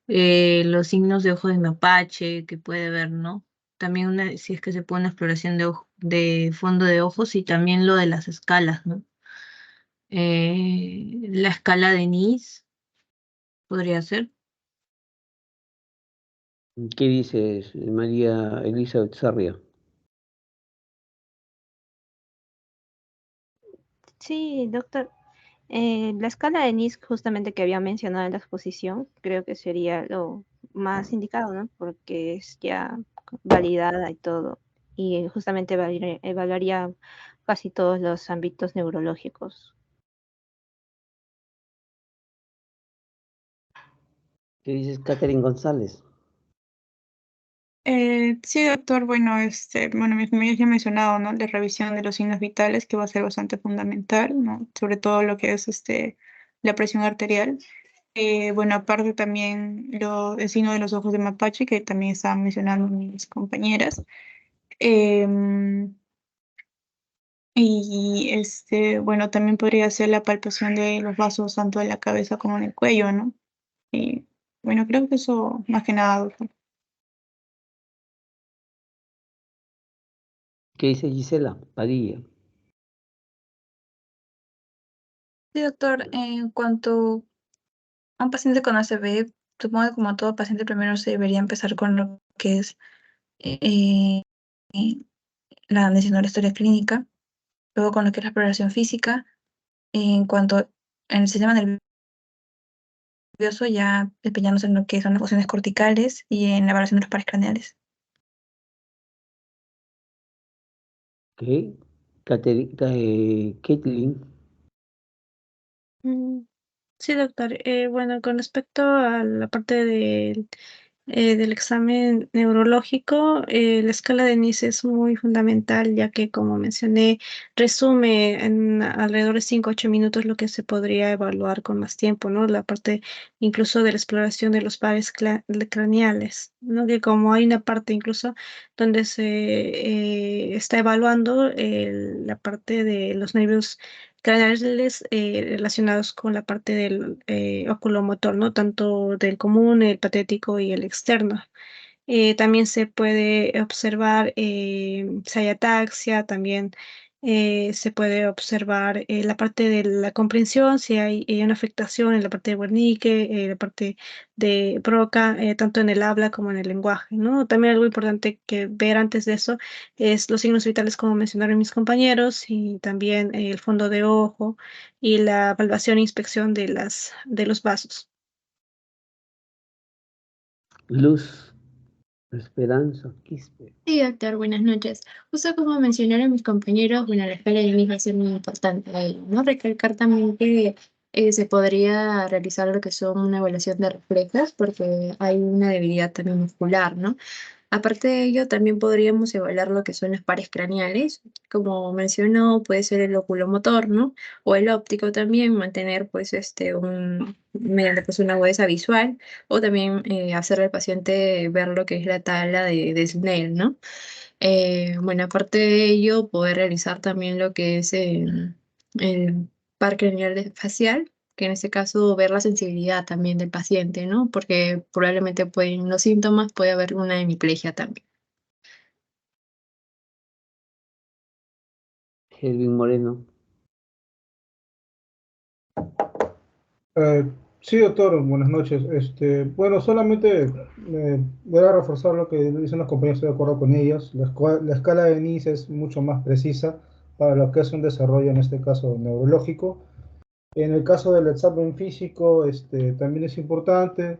Los signos de ojo de mapache que puede ver, ¿no? También si es que se pone una exploración de fondo de ojos y también lo de las escalas, ¿no? La escala de Nice podría ser. ¿Qué dices, María Elizabeth Sarria? Sí, doctor. La escala de NISC justamente que había mencionado en la exposición, creo que sería lo más indicado, ¿no? Porque es ya validada y todo. Y justamente evaluaría casi todos los ámbitos neurológicos. ¿Qué dices, Catherine González? Sí, doctor, bueno, bueno, me ya he mencionado, ¿no? La revisión de los signos vitales, que va a ser bastante fundamental, ¿no? Sobre todo lo que es la presión arterial. Bueno, aparte también el signo de los ojos de mapache, que también estaban mencionando mis compañeras. Y bueno, también podría ser la palpación de los vasos tanto en la cabeza como en el cuello, ¿no? Y bueno, creo que eso más que nada, doctor. ¿Qué dice Gisela? Padilla. Sí, doctor, en cuanto a un paciente con ACV, supongo que como todo paciente primero se debería empezar con lo que es eh, eh, la historia clínica, luego con lo que es la exploración física. En cuanto en el sistema nervioso, ya empeñándose en lo que son las funciones corticales y en la evaluación de los pares craneales. Ok. Caitlin. Mm, Sí, doctor. Bueno, con respecto a la parte del examen neurológico, la escala de Nice es muy fundamental, ya que, como mencioné, resume en alrededor de 5 8 minutos lo que se podría evaluar con más tiempo, ¿no? La parte incluso de la exploración de los pares craneales, ¿no? Que como hay una parte incluso donde se está evaluando la parte de los nervios craneales relacionados con la parte del oculomotor, ¿no? Tanto del común, el patético y el externo. También se puede observar si hay ataxia, también se puede observar la parte de la comprensión, si hay una afectación en la parte de Wernicke, la parte de Broca, tanto en el habla como en el lenguaje, ¿no? También algo importante que ver antes de eso es los signos vitales, como mencionaron mis compañeros, y también el fondo de ojo y la evaluación e inspección de los vasos. Luz. Esperanza. Quispe. Sí, doctor, buenas noches. Justo como mencionaron mis compañeros, bueno, la escala de Gini va a ser muy importante ahí, ¿no? Recalcar también que se podría realizar lo que son una evaluación de reflejos, porque hay una debilidad también muscular, ¿no? Aparte de ello, también podríamos evaluar lo que son los pares craneales. Como mencionó, puede ser el oculomotor, ¿no? O el óptico también, mantener pues mediante pues una agudeza visual, o también hacer al paciente ver lo que es la tabla de Snell, ¿no? Bueno, aparte de ello, poder realizar también lo que es el par craneal facial, que en este caso ver la sensibilidad también del paciente, ¿no? Porque probablemente pueden, los síntomas puede haber una hemiplegia también. Edwin Moreno. Eh, sí, doctor, buenas noches. Bueno, solamente voy a reforzar lo que dicen los compañeros, estoy de acuerdo con ellos. La escala de Nice es mucho más precisa para lo que es un desarrollo, en este caso, neurológico. En el caso del examen físico, también es importante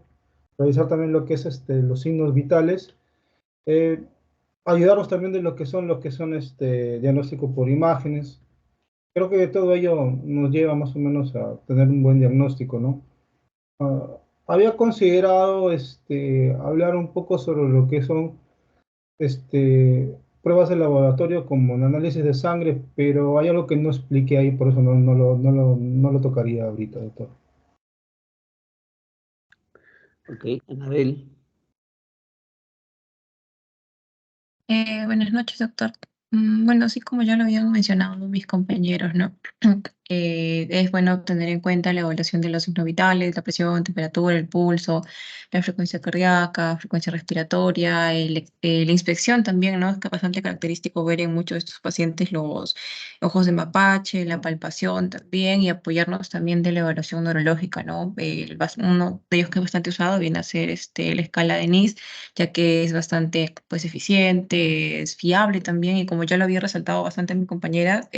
revisar también lo que es los signos vitales. Eh, Ayudarnos también de lo que son diagnóstico por imágenes. Creo que todo ello nos lleva más o menos a tener un buen diagnóstico, ¿no? Ah, había considerado hablar un poco sobre lo que son pruebas de laboratorio como el análisis de sangre, pero hay algo que no expliqué ahí, por eso no lo tocaría ahorita, doctor. Ok. Anabel. Buenas noches, doctor. Bueno, así como ya lo habían mencionado mis compañeros, ¿no? Es bueno tener en cuenta la evaluación de los signos vitales, la presión, temperatura, el pulso, la frecuencia cardíaca, frecuencia respiratoria, la inspección también, ¿no? Es que bastante característico ver en muchos de estos pacientes los ojos de mapache, la palpación también, y apoyarnos también de la evaluación neurológica, ¿no? Uno de ellos que es bastante usado viene a ser la escala de Nice, ya que es bastante pues eficiente, es fiable también, y como ya lo había resaltado bastante mi compañera,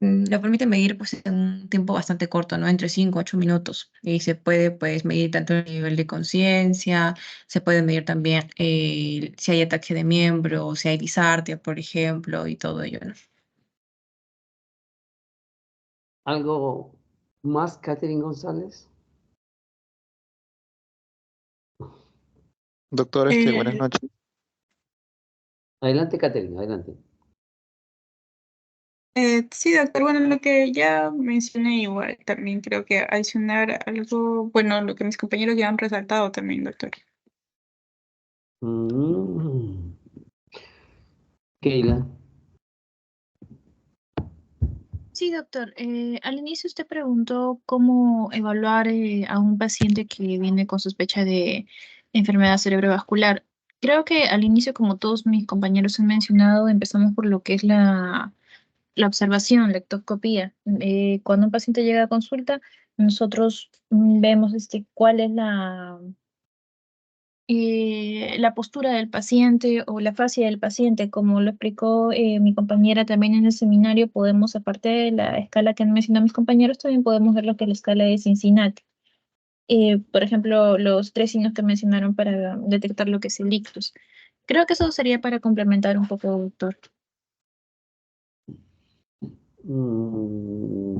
lo permite medir pues en un tiempo bastante corto, ¿no? Entre 5 a 8 minutos. Y se puede pues medir tanto el nivel de conciencia, se puede medir también si hay ataque de miembro, si hay disartria, por ejemplo, y todo ello, ¿no? ¿Algo más, Catherine González? Doctor, buenas Eh, noches. Adelante, Catherine, adelante. sí, doctor, bueno, lo que ya mencioné igual, también creo que adicionar algo, bueno, lo que mis compañeros ya han resaltado también, doctor. Mm. Keila. Sí, doctor. Al inicio usted preguntó cómo evaluar a un paciente que viene con sospecha de enfermedad cerebrovascular. Creo que al inicio, como todos mis compañeros han mencionado, empezamos por lo que es la observación, la ectoscopía. Cuando un paciente llega a consulta, nosotros vemos cuál es la postura del paciente o la fascia del paciente. Como lo explicó mi compañera también en el seminario, podemos, aparte de la escala que han mencionado mis compañeros, también podemos ver lo que es la escala de Cincinnati. Por ejemplo, los 3 signos que mencionaron para detectar lo que es el ictus. Creo que eso sería para complementar un poco, doctor.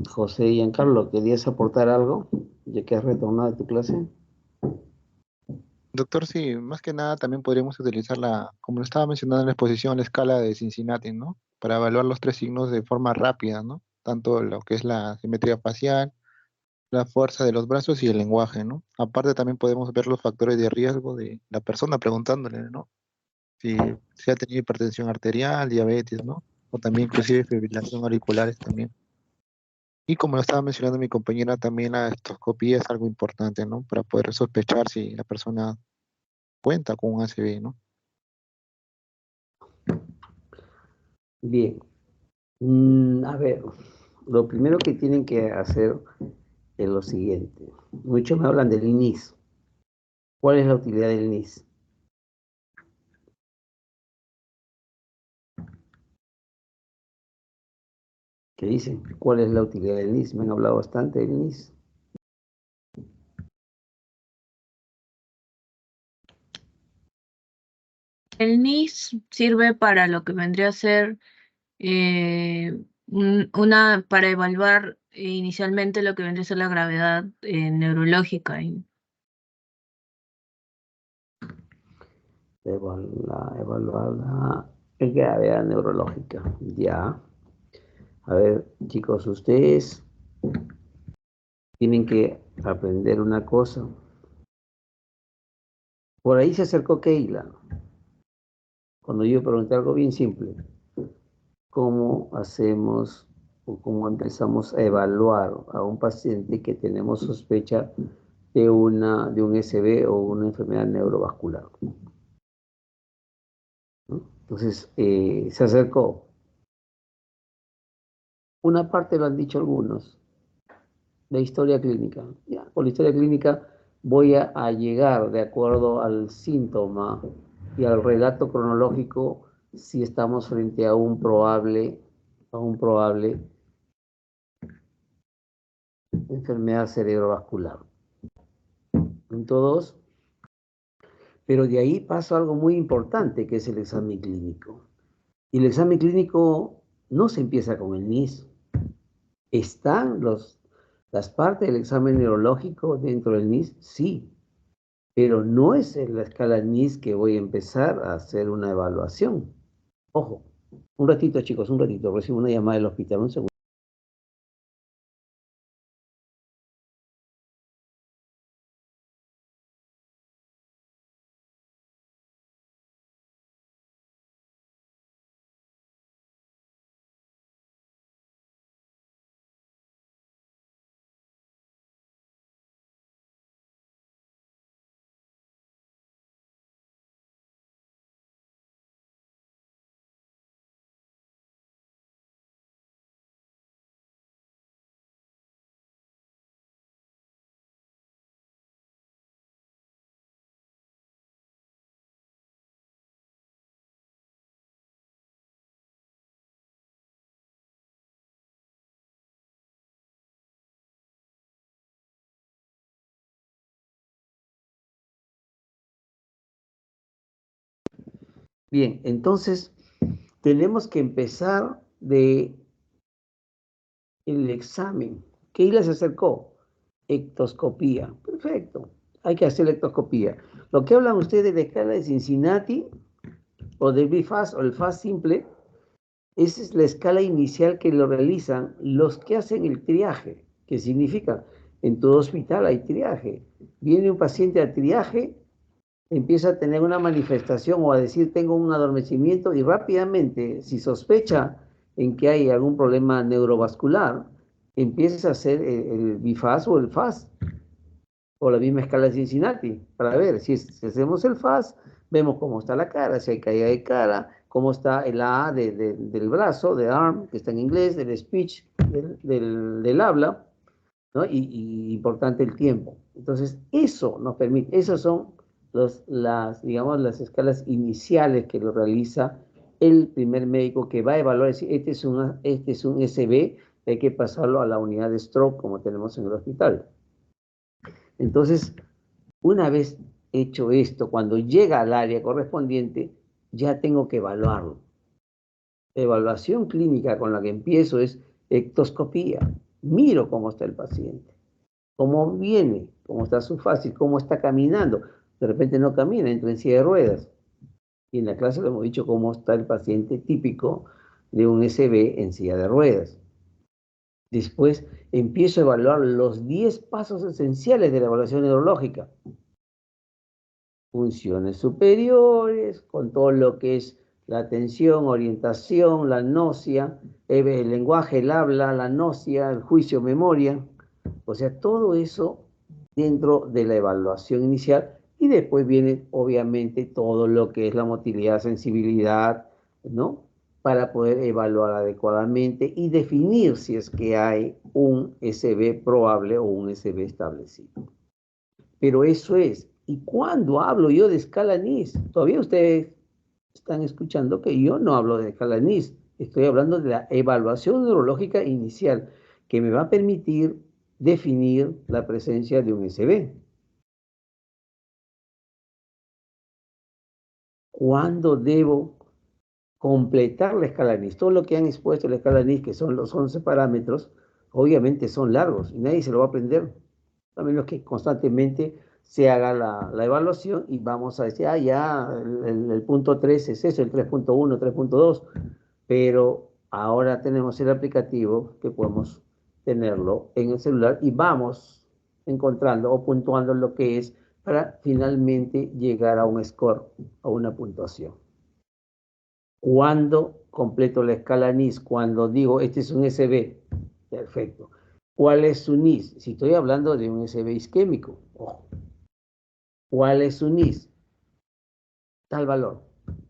José y Giancarlo, ¿querías aportar algo ya que has retornado de tu clase? Doctor, sí, más que nada también podríamos utilizar como lo estaba mencionando en la exposición, la escala de Cincinnati, ¿no? Para evaluar los 3 signos de forma rápida, ¿no? Tanto lo que es la simetría facial, la fuerza de los brazos y el lenguaje, ¿no? Aparte también podemos ver los factores de riesgo de la persona preguntándole, ¿no? Si ha tenido hipertensión arterial, diabetes, ¿no? O también inclusive fibrilación auriculares también. Y como lo estaba mencionando mi compañera, también la endoscopía es algo importante, ¿no? Para poder sospechar si la persona cuenta con un ACV, ¿no? Bien. A ver, lo primero que tienen que hacer es lo siguiente. Muchos me hablan del NIS. ¿Cuál es la utilidad del NIS? ¿Qué dicen? ¿Cuál es la utilidad del NIS? Me han hablado bastante del NIS. El NIS sirve para lo que vendría a ser para evaluar inicialmente lo que vendría a ser la gravedad neurológica. Evaluar la gravedad neurológica. Ya. A ver, chicos, ustedes tienen que aprender una cosa. Por ahí se acercó Keila, cuando yo pregunté algo bien simple. ¿Cómo hacemos o cómo empezamos a evaluar a un paciente que tenemos sospecha de un SB o una enfermedad neurovascular? ¿No? Entonces, se acercó. Una parte lo han dicho algunos, de historia clínica. Ya, con la historia clínica voy a llegar de acuerdo al síntoma y al relato cronológico si estamos frente a un probable enfermedad cerebrovascular. Punto 2. Pero de ahí pasa algo muy importante, que es el examen clínico. Y el examen clínico no se empieza con el NIS. ¿Están las partes del examen neurológico dentro del NIS? Sí, pero no es en la escala NIS que voy a empezar a hacer una evaluación. Ojo, un ratito, chicos, un ratito. Recibo una llamada del hospital, un segundo. Bien, entonces tenemos que empezar de el examen. Keila se acercó. Ectoscopía. Perfecto. Hay que hacer la ectoscopía. Lo que hablan ustedes de la escala de Cincinnati o del BFAST o el FAST simple, esa es la escala inicial que lo realizan los que hacen el triaje. ¿Qué significa? En todo hospital hay triaje. Viene un paciente al triaje, empieza a tener una manifestación o a decir tengo un adormecimiento y rápidamente, si sospecha en que hay algún problema neurovascular, empieces a hacer el BIFAS o el FAS, o la misma escala de Cincinnati, para ver si hacemos el FAS, vemos cómo está la cara, si hay caída de cara, cómo está el A del brazo, de arm, que está en inglés, del speech, del habla, ¿no? Y importante el tiempo. Entonces, eso nos permite, esas son digamos, las escalas iniciales que lo realiza el primer médico que va a evaluar, si este es un SB, hay que pasarlo a la unidad de stroke como tenemos en el hospital. Entonces, una vez hecho esto, cuando llega al área correspondiente, ya tengo que evaluarlo. Evaluación clínica con la que empiezo es ectoscopía. Miro cómo está el paciente, cómo viene, cómo está su fase, cómo está caminando. De repente no camina, entra en silla de ruedas. Y en la clase le hemos dicho cómo está el paciente típico de un SB en silla de ruedas. Después empiezo a evaluar los 10 pasos esenciales de la evaluación neurológica. Funciones superiores, con todo lo que es la atención, orientación, la gnosia, el lenguaje, el habla, la gnosia, el juicio, memoria. O sea, todo eso dentro de la evaluación inicial, y después viene obviamente todo lo que es la motilidad, sensibilidad, ¿no? Para poder evaluar adecuadamente y definir si es que hay un SB probable o un SB establecido. Pero eso es. Y cuando hablo yo de escala NIS, todavía ustedes están escuchando que yo no hablo de escala NIS, estoy hablando de la evaluación neurológica inicial, que me va a permitir definir la presencia de un SB. ¿Cuándo debo completar la escala NIS? Todo lo que han expuesto en la escala NIS, que son los 11 parámetros, obviamente son largos y nadie se lo va a aprender, a menos que constantemente se haga la evaluación y vamos a decir, ya el punto 3 es eso, el 3.1, 3.2, pero ahora tenemos el aplicativo que podemos tenerlo en el celular y vamos encontrando o puntuando lo que es para finalmente llegar a un score, a una puntuación. ¿Cuándo completo la escala NIS? Cuando digo, este es un SB, perfecto. ¿Cuál es su NIS? Si estoy hablando de un SB isquémico, ojo. ¿Cuál es su NIS? Tal valor,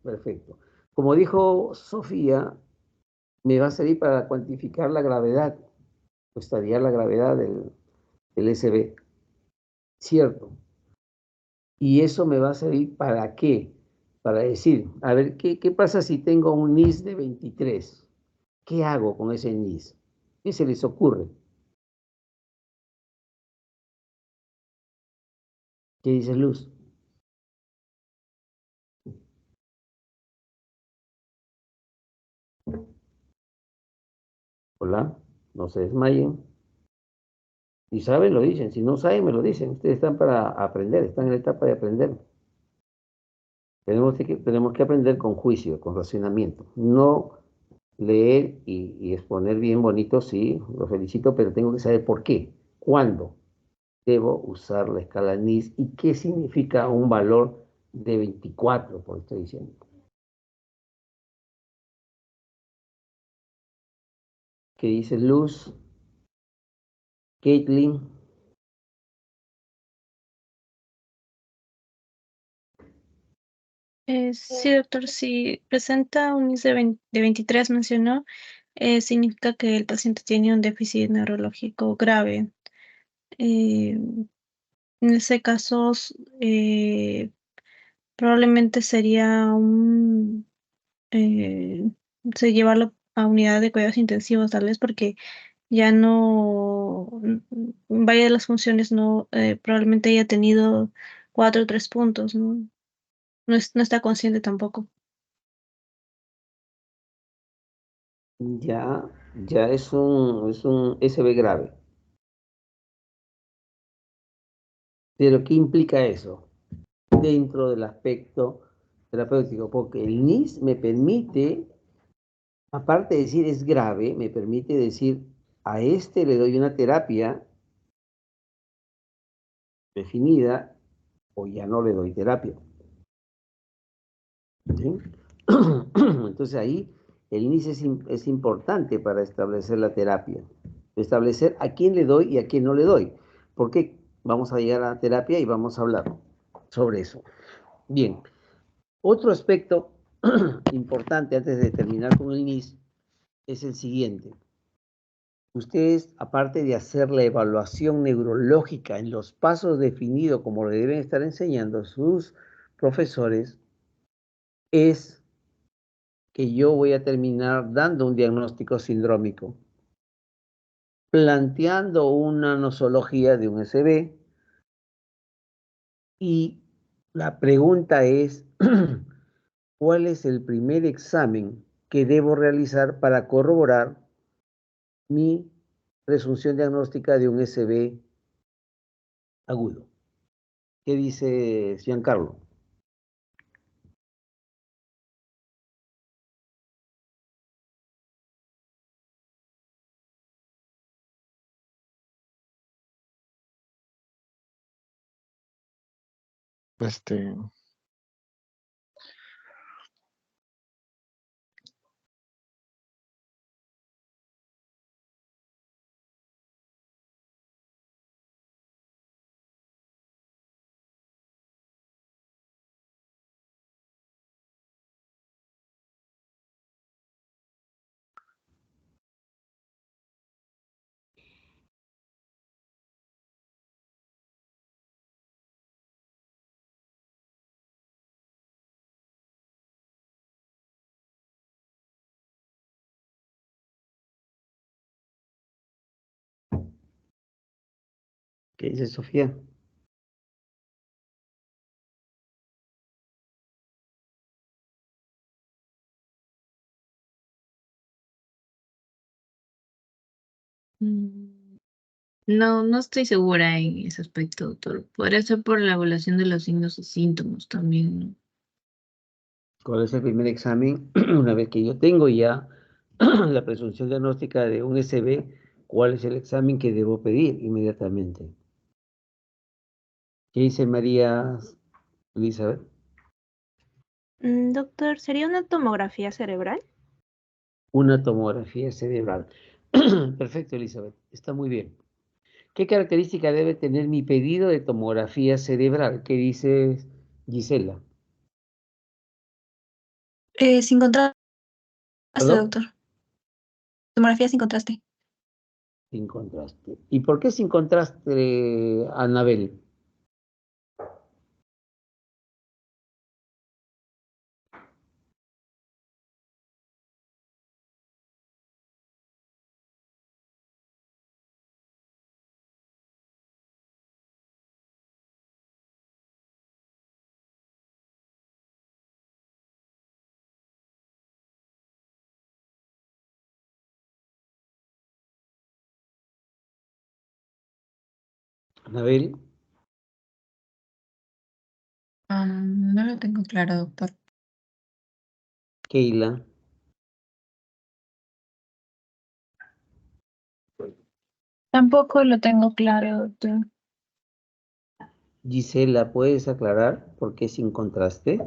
perfecto. Como dijo Sofía, me va a servir para cuantificar la gravedad, o estadiar la gravedad del SB. Cierto. ¿Y eso me va a servir para qué? Para decir, a ver, ¿qué pasa si tengo un NIS de 23? ¿Qué hago con ese NIS? ¿Qué se les ocurre? ¿Qué dice Luz? Hola, no se desmayen. Si saben, lo dicen. Si no saben, me lo dicen. Ustedes están para aprender, están en la etapa de aprender. Tenemos que aprender con juicio, con razonamiento. No leer y exponer bien bonito, sí, lo felicito, pero tengo que saber por qué, cuándo debo usar la escala NIS y qué significa un valor de 24, por estoy diciendo. ¿Qué dice Luz? Caitlin. Sí, doctor, si presenta un IS de 23, mencionó, significa que el paciente tiene un déficit neurológico grave. En ese caso, probablemente sería llevarlo a unidad de cuidados intensivos, tal vez porque ya no, varias de las funciones no, probablemente haya tenido 4 o 3 puntos, ¿no? No está consciente tampoco. Ya es un SB grave. Pero ¿qué implica eso dentro del aspecto terapéutico? Porque el NIS me permite, aparte de decir es grave, me permite decir a este le doy una terapia definida o ya no le doy terapia. ¿Sí? Entonces ahí El inicio es importante para establecer la terapia. Establecer a quién le doy y a quién no le doy. Porque vamos a llegar a la terapia y vamos a hablar sobre eso. Bien. Otro aspecto importante antes de terminar con el NIS es el siguiente. Ustedes, aparte de hacer la evaluación neurológica en los pasos definidos como le deben estar enseñando sus profesores, es que yo voy a terminar dando un diagnóstico sindrómico, planteando una nosología de un SB, y la pregunta es, ¿cuál es el primer examen que debo realizar para corroborar mi presunción diagnóstica de un SB agudo? ¿Qué dice Giancarlo? Este, ¿Qué dice Sofía? No, no estoy segura en ese aspecto, doctor. Podría ser por la evaluación de los signos y síntomas también, ¿no? ¿Cuál es el primer examen? Una vez que yo tengo ya la presunción diagnóstica de un SB, ¿cuál es el examen que debo pedir inmediatamente? ¿Qué dice María Elizabeth? Doctor, ¿sería una tomografía cerebral? Una tomografía cerebral. Perfecto, Elizabeth. Está muy bien. ¿Qué característica debe tener mi pedido de tomografía cerebral? ¿Qué dice Gisela? Sin contraste, ¿Perdón? doctor. Tomografía sin contraste. Sin contraste. ¿Y por qué sin contraste, Anabel? Anabel, No lo tengo claro, doctor. Keila, Tampoco lo tengo claro, doctor. Gisela, ¿puedes aclarar por qué sin contraste?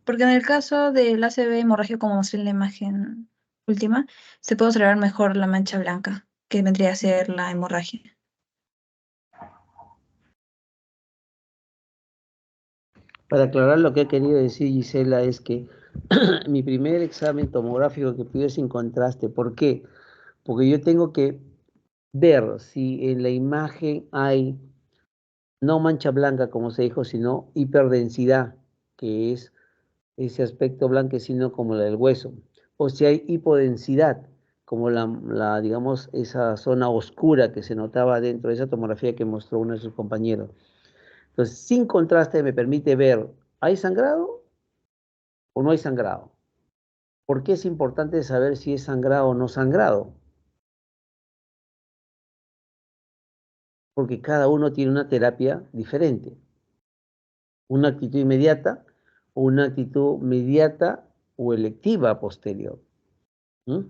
Porque en el caso del ACV hemorrágico, como mostré en la imagen última, se puede observar mejor la mancha blanca, que vendría a ser la hemorragia. Para aclarar lo que ha querido decir Gisela es que mi primer examen tomográfico que pido es sin contraste. ¿Por qué? Porque yo tengo que ver si en la imagen hay no mancha blanca, como se dijo, sino hiperdensidad, que es ese aspecto blanquecino como la del hueso, o si hay hipodensidad, como digamos, esa zona oscura que se notaba dentro de esa tomografía que mostró uno de sus compañeros. Entonces, sin contraste me permite ver, ¿hay sangrado o no hay sangrado? ¿Por qué es importante saber si es sangrado o no sangrado? Porque cada uno tiene una terapia diferente. Una actitud inmediata, o una actitud mediata o electiva posterior. ¿Mm?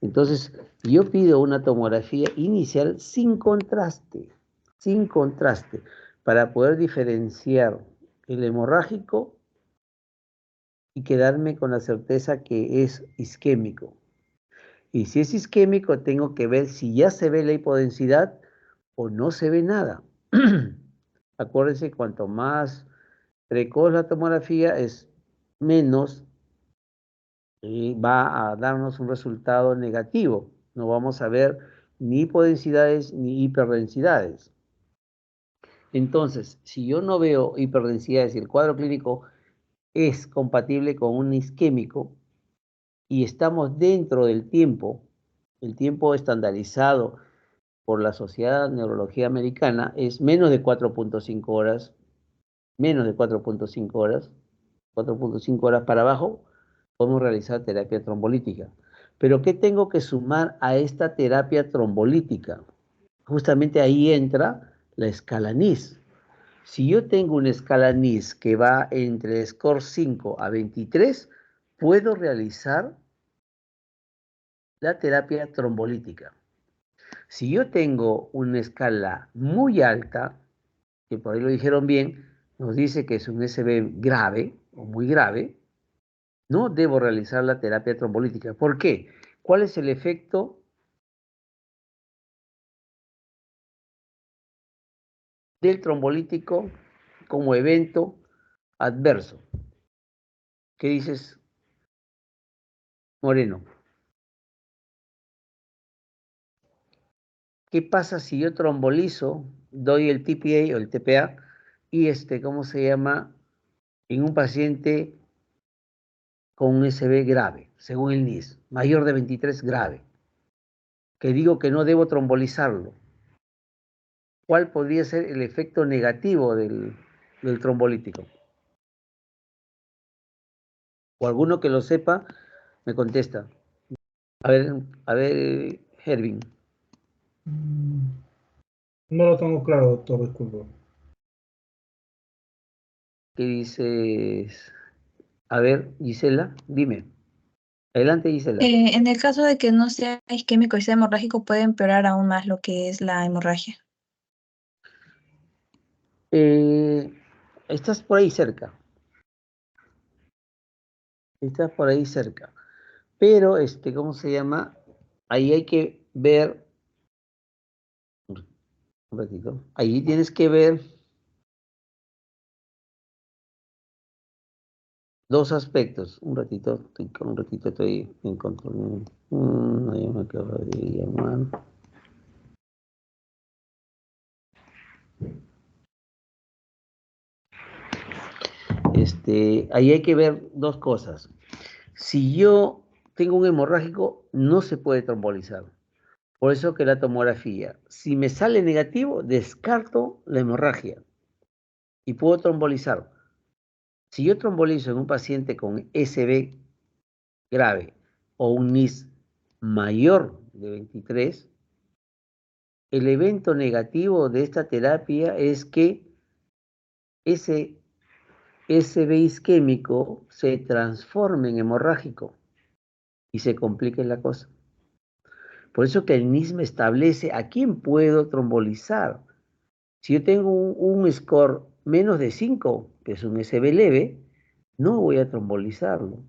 Entonces, yo pido una tomografía inicial sin contraste, para poder diferenciar el hemorrágico y quedarme con la certeza que es isquémico. Y si es isquémico, tengo que ver si ya se ve la hipodensidad o no se ve nada. Acuérdense, cuanto más precoz la tomografía, es menos va a darnos un resultado negativo. No vamos a ver ni hipodensidades ni hiperdensidades. Entonces, si yo no veo hiperdensidades y el cuadro clínico es compatible con un isquémico y estamos dentro del tiempo, el tiempo estandarizado por la Sociedad de Neurología Americana es menos de 4.5 horas, menos de 4.5 horas, 4.5 horas para abajo, podemos realizar terapia trombolítica. Pero ¿qué tengo que sumar a esta terapia trombolítica? Justamente ahí entra la escala NIS. Si yo tengo una escala NIS que va entre score 5 a 23, puedo realizar la terapia trombolítica. Si yo tengo una escala muy alta, que por ahí lo dijeron bien, nos dice que es un SB grave o muy grave, no debo realizar la terapia trombolítica. ¿Por qué? ¿Cuál es el efecto del trombolítico como evento adverso? ¿Qué dices, Moreno? ¿Qué pasa si yo trombolizo, doy el TPA o el TPA y ¿cómo se llama? En un paciente con un SB grave, según el NIS, mayor de 23 grave, que digo que no debo trombolizarlo. ¿Cuál podría ser el efecto negativo del trombolítico? O alguno que lo sepa, me contesta. A ver, Hervin. No lo tengo claro, doctor, disculpe. ¿Qué dices? A ver, Gisela, dime. Adelante, Gisela. En el caso de que no sea isquémico y sea hemorrágico, puede empeorar aún más lo que es la hemorragia. Estás por ahí cerca. Estás por ahí cerca. Pero, ¿cómo se llama? Ahí hay que ver. Un ratito. Ahí tienes que ver dos aspectos. Un ratito estoy en control. Nadie me acaba de llamar. Ahí hay que ver dos cosas. Si yo tengo un hemorrágico, no se puede trombolizar. Por eso que la tomografía, si me sale negativo, descarto la hemorragia y puedo trombolizar. Si yo trombolizo en un paciente con SB grave o un NIS mayor de 23, el evento negativo de esta terapia es que ese SB isquémico se transforme en hemorrágico y se complique la cosa. Por eso que el NIS me establece a quién puedo trombolizar. Si yo tengo un score menos de 5, que es un SB leve, no voy a trombolizarlo.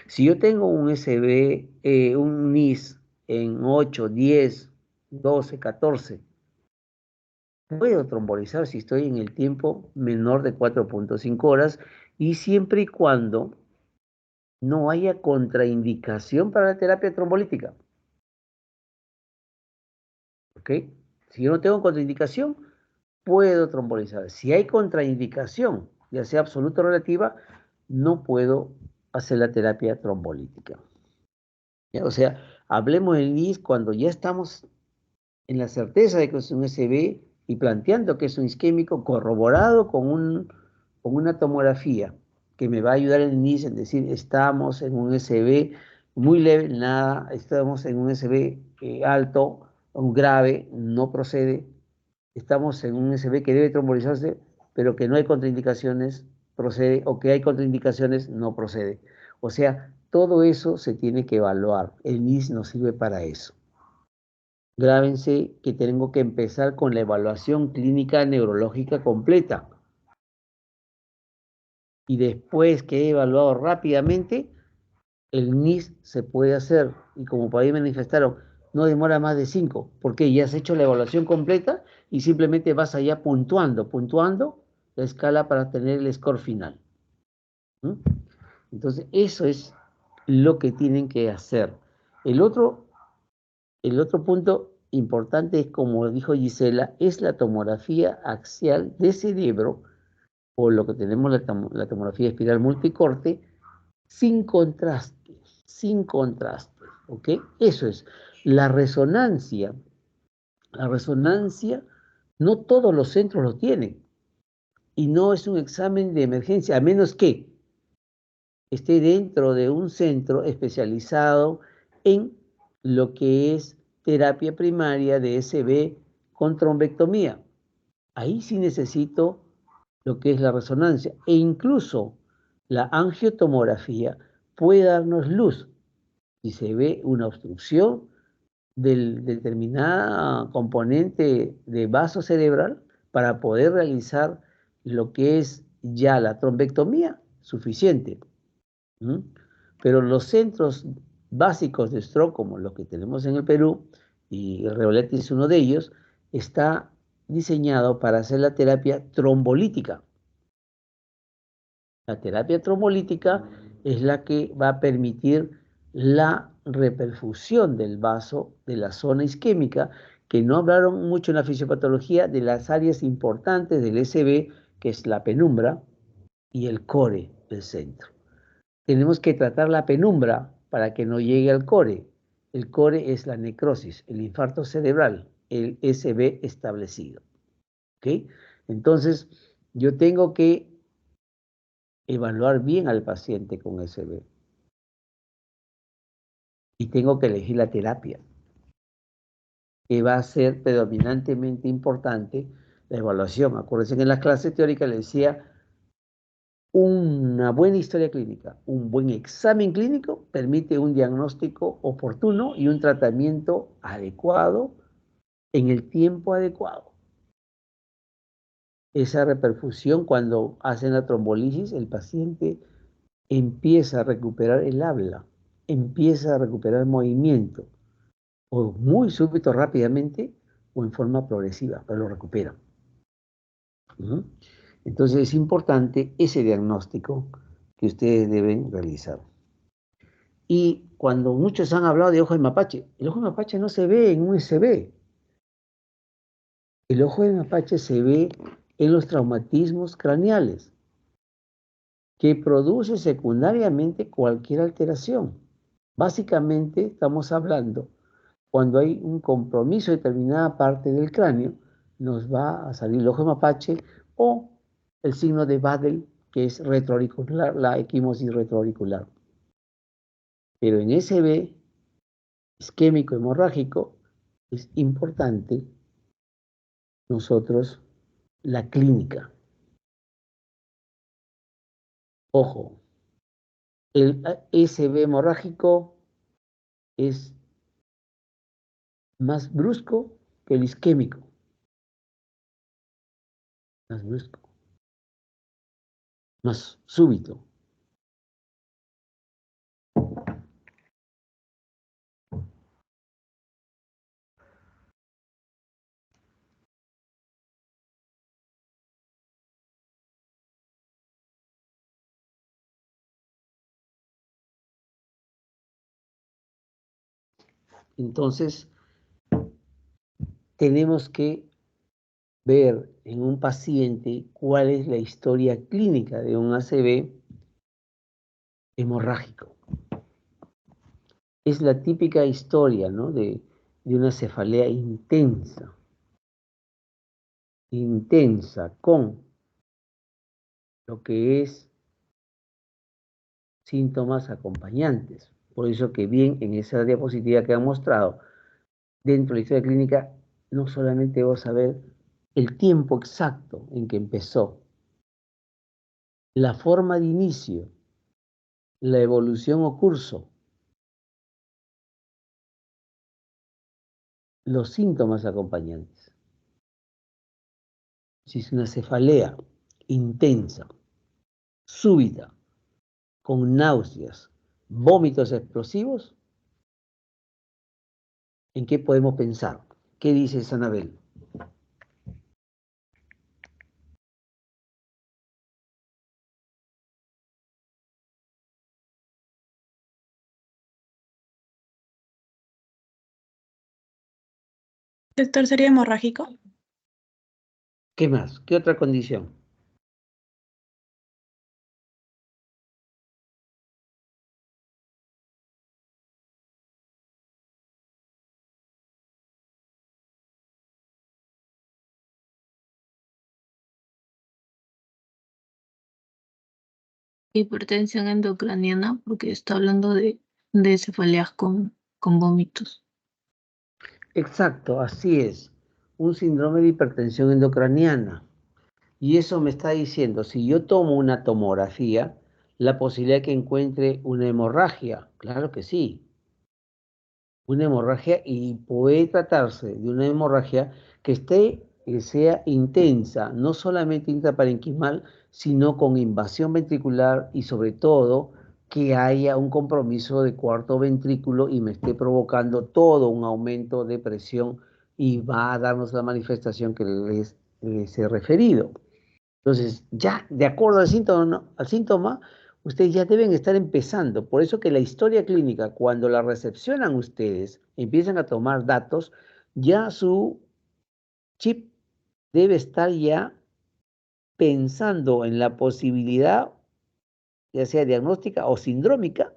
Si yo tengo un SB, un NIS en 8, 10, 12, 14, puedo trombolizar si estoy en el tiempo menor de 4.5 horas y siempre y cuando no haya contraindicación para la terapia trombolítica. ¿Ok? Si yo no tengo contraindicación, puedo trombolizar. Si hay contraindicación, ya sea absoluta o relativa, no puedo hacer la terapia trombolítica. ¿Ya? O sea, hablemos del NIS cuando ya estamos en la certeza de que es un SB y planteando que es un isquémico corroborado con una tomografía que me va a ayudar el NIS en decir estamos en un SB muy leve, nada, estamos en un SB alto, un grave, no procede, estamos en un SB que debe trombolizarse, pero que no hay contraindicaciones, procede, o que hay contraindicaciones, no procede. O sea, todo eso se tiene que evaluar. El NIS nos sirve para eso. Grábense que tengo que empezar con la evaluación clínica neurológica completa. y después que he evaluado rápidamente, el NIS se puede hacer, y como por ahí manifestaron, no demora más de 5, porque ya has hecho la evaluación completa y simplemente vas allá puntuando la escala para tener el score final. ¿Mm? Entonces, eso es lo que tienen que hacer. El otro punto importante es, como dijo Gisela, es la tomografía axial de cerebro, o lo que tenemos la tomografía espiral multicorte, sin contraste, ¿ok? Eso es. La resonancia, no todos los centros lo tienen, y no es un examen de emergencia, a menos que esté dentro de un centro especializado en lo que es terapia primaria de SB con trombectomía. Ahí sí necesito lo que es la resonancia, e incluso la angiotomografía puede darnos luz si se ve una obstrucción del determinada componente de vaso cerebral para poder realizar lo que es ya la trombectomía suficiente. ¿Mm? Pero los centros básicos de stroke, como los que tenemos en el Perú, y el Reolete es uno de ellos, está diseñado para hacer la terapia trombolítica. La terapia trombolítica es la que va a permitir la reperfusión del vaso de la zona isquémica, que no hablaron mucho en la fisiopatología de las áreas importantes del SB, que es la penumbra y el core del centro. Tenemos que tratar la penumbra para que no llegue al core. El core es la necrosis, el infarto cerebral, el SB establecido. ¿Ok? Entonces, yo tengo que evaluar bien al paciente con SB. Y tengo que elegir la terapia, que va a ser predominantemente importante la evaluación. Acuérdense que en las clases teóricas les decía, una buena historia clínica, un buen examen clínico permite un diagnóstico oportuno y un tratamiento adecuado en el tiempo adecuado. Esa reperfusión, cuando hacen la trombolisis, el paciente empieza a recuperar el habla, empieza a recuperar movimiento, o muy súbito, rápidamente, o en forma progresiva, pero lo recupera. ¿Mm? Entonces es importante ese diagnóstico que ustedes deben realizar. Y cuando muchos han hablado de ojo de mapache, el ojo de mapache no se ve en USB. El ojo de mapache se ve en los traumatismos craneales, que produce secundariamente cualquier alteración. Básicamente estamos hablando, cuando hay un compromiso de determinada parte del cráneo, nos va a salir el ojo de mapache o el signo de Badel, que es retroauricular, la equimosis retroauricular. Pero en SB isquémico hemorrágico es importante nosotros la clínica. Ojo, el SB hemorrágico es más brusco que el isquémico. Más brusco. Más súbito. Entonces, tenemos que ver en un paciente cuál es la historia clínica de un ACV hemorrágico. Es la típica historia, ¿no?, de una cefalea intensa con lo que es síntomas acompañantes. Por eso que bien en esa diapositiva que han mostrado, dentro de la historia clínica, no solamente vamos a ver el tiempo exacto en que empezó, la forma de inicio, la evolución o curso, los síntomas acompañantes. Si es una cefalea intensa, súbita, con náuseas, vómitos explosivos, ¿en qué podemos pensar? ¿Qué dice Sanabel? Doctor, ¿sería hemorrágico? ¿Qué más? ¿Qué otra condición? Hipertensión endocraniana, porque está hablando de cefaleas con vómitos. Exacto, así es. Un síndrome de hipertensión endocraniana. Y eso me está diciendo, si yo tomo una tomografía, la posibilidad de que encuentre una hemorragia. Claro que sí. Una hemorragia, y puede tratarse de una hemorragia que sea intensa, no solamente intraparenquimal, sino con invasión ventricular y sobre todo que haya un compromiso de cuarto ventrículo y me esté provocando todo un aumento de presión y va a darnos la manifestación que les he referido. Entonces, ya de acuerdo al síntoma, ustedes ya deben estar empezando. Por eso que la historia clínica, cuando la recepcionan ustedes, empiezan a tomar datos, ya su chip debe estar ya pensando en la posibilidad, ya sea diagnóstica o sindrómica,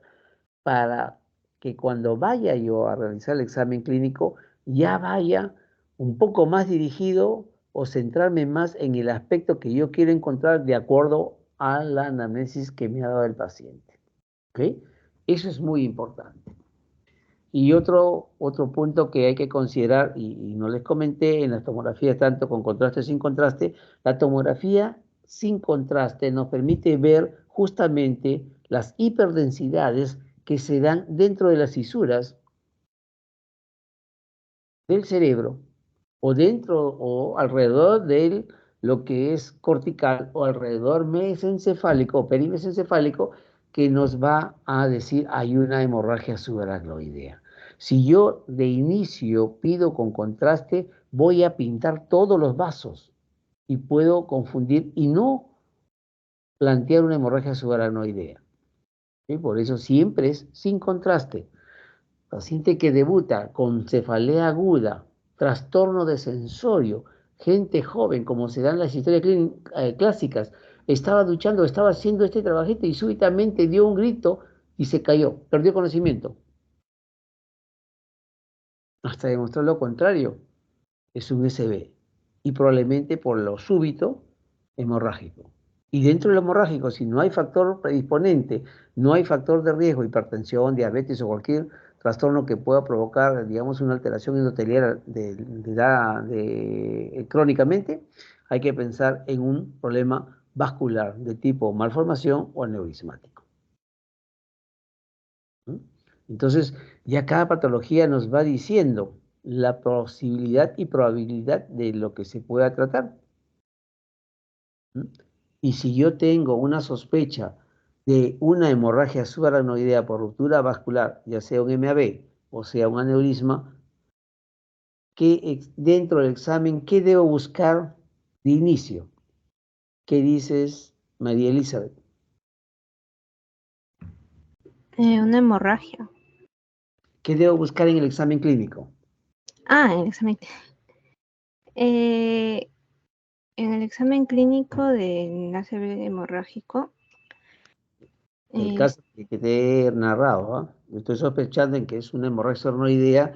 para que cuando vaya yo a realizar el examen clínico, ya vaya un poco más dirigido o centrarme más en el aspecto que yo quiero encontrar de acuerdo a la anamnesis que me ha dado el paciente. ¿Ok? Eso es muy importante. Y otro punto que hay que considerar, y no les comenté, en las tomografías tanto con contraste sin contraste, la tomografía sin contraste nos permite ver justamente las hiperdensidades que se dan dentro de las fisuras del cerebro o dentro o alrededor de lo que es cortical o alrededor mesencefálico o perimesencefálico, que nos va a decir hay una hemorragia subaracnoidea. Si yo de inicio pido con contraste, voy a pintar todos los vasos y puedo confundir y no plantear una hemorragia subaracnoidea. ¿Sí? Por eso siempre es sin contraste. Paciente que debuta con cefalea aguda, trastorno de sensorio, gente joven, como se dan las historias clásicas, estaba duchando, estaba haciendo este trabajito y súbitamente dio un grito y se cayó, perdió conocimiento. Hasta demostrar lo contrario, es un SB y probablemente por lo súbito hemorrágico. Y dentro del hemorrágico, si no hay factor predisponente, no hay factor de riesgo, hipertensión, diabetes o cualquier trastorno que pueda provocar, digamos, una alteración endotelial crónicamente, hay que pensar en un problema vascular de tipo malformación o aneurismático. ¿Mm? Entonces, ya cada patología nos va diciendo la posibilidad y probabilidad de lo que se pueda tratar. ¿Mm? Y si yo tengo una sospecha de una hemorragia subaracnoidea por ruptura vascular, ya sea un MAB o sea un aneurisma, dentro del examen, ¿qué debo buscar de inicio? ¿Qué dices, María Elizabeth? Una hemorragia. ¿Qué debo buscar en el examen clínico? En el examen. En el examen clínico del ACV hemorrágico. El caso que te he narrado, ¿ah? Estoy sospechando en que es una hemorragia subaracnoidea,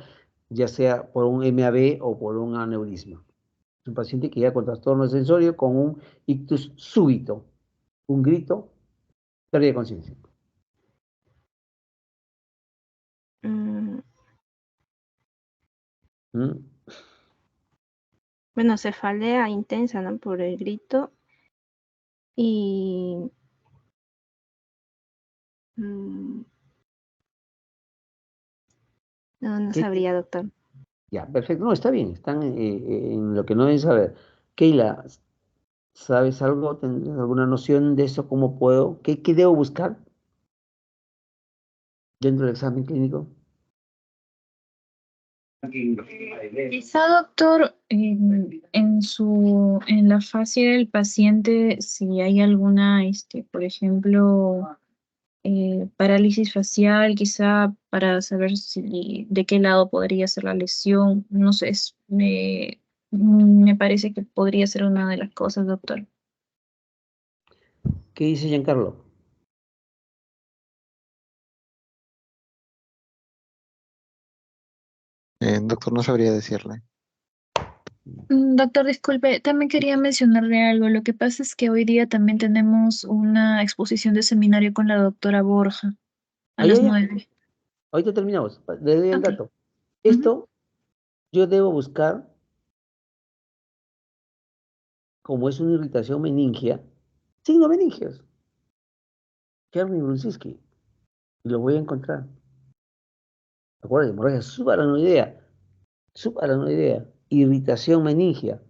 ya sea por un MAB o por un aneurisma. Es un paciente que ya con trastorno sensorio, con un ictus súbito, un grito, pérdida de conciencia. Bueno, cefalea intensa, ¿no? Por el grito. Y no sabría, doctor. Ya, perfecto. No, está bien. Están en lo que no deben saber. Keila, ¿Sabes algo? ¿Tienes alguna noción de eso? ¿Cómo puedo? ¿Qué debo buscar dentro del examen clínico? Quizá, doctor, en la fase del paciente, si hay alguna, por ejemplo, parálisis facial, quizá para saber si de qué lado podría ser la lesión, no sé, me parece que podría ser una de las cosas, doctor. ¿Qué dice Giancarlo? Doctor, no sabría decirle. Doctor, disculpe, también quería mencionarle algo. Lo que pasa es que hoy día también tenemos una exposición de seminario con la doctora Borja a Ah, ya, las ya. 9. Ahorita terminamos. Le doy el Ok. dato. Esto yo debo buscar, como es una irritación meningia, signos meningios. Kermi Brunskiski. Y lo voy a encontrar. Acuérdense, hemorragia subaranoidea. Subaranoidea. Irritación meningia.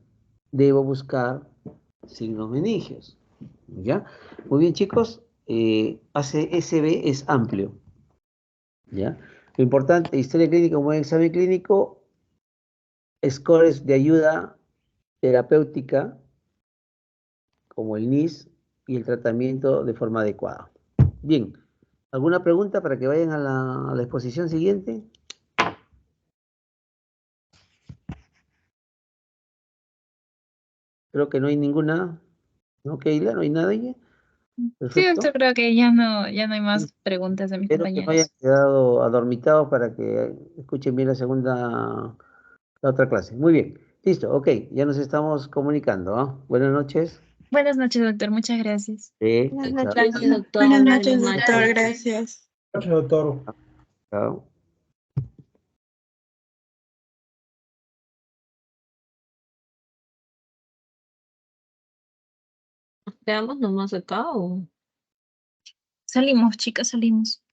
Debo buscar signos meningios. ¿Ya? Muy bien, chicos. ACSB es amplio. ¿Ya? Lo importante, historia clínica como examen clínico, scores de ayuda terapéutica, como el NIS, y el tratamiento de forma adecuada. Bien, ¿alguna pregunta para que vayan a la exposición siguiente? Creo que no hay ninguna. ¿No, Keila? ¿No hay nadie? Sí, Perfecto. doctor, creo que ya no hay más preguntas de mis Espero que no hayan compañeros. quedado adormitados para que escuchen bien la otra clase. Muy bien, listo, ok, ya nos estamos comunicando, ¿ah? Buenas noches. Buenas noches, doctor. Muchas gracias. Sí, Buenas chao, noches. Gracias, doctor. Buenas Buenas noches, doctor. noches. Gracias. Gracias, doctor. chao. ¿Quedamos nomás acá o...? Salimos, chicas, salimos.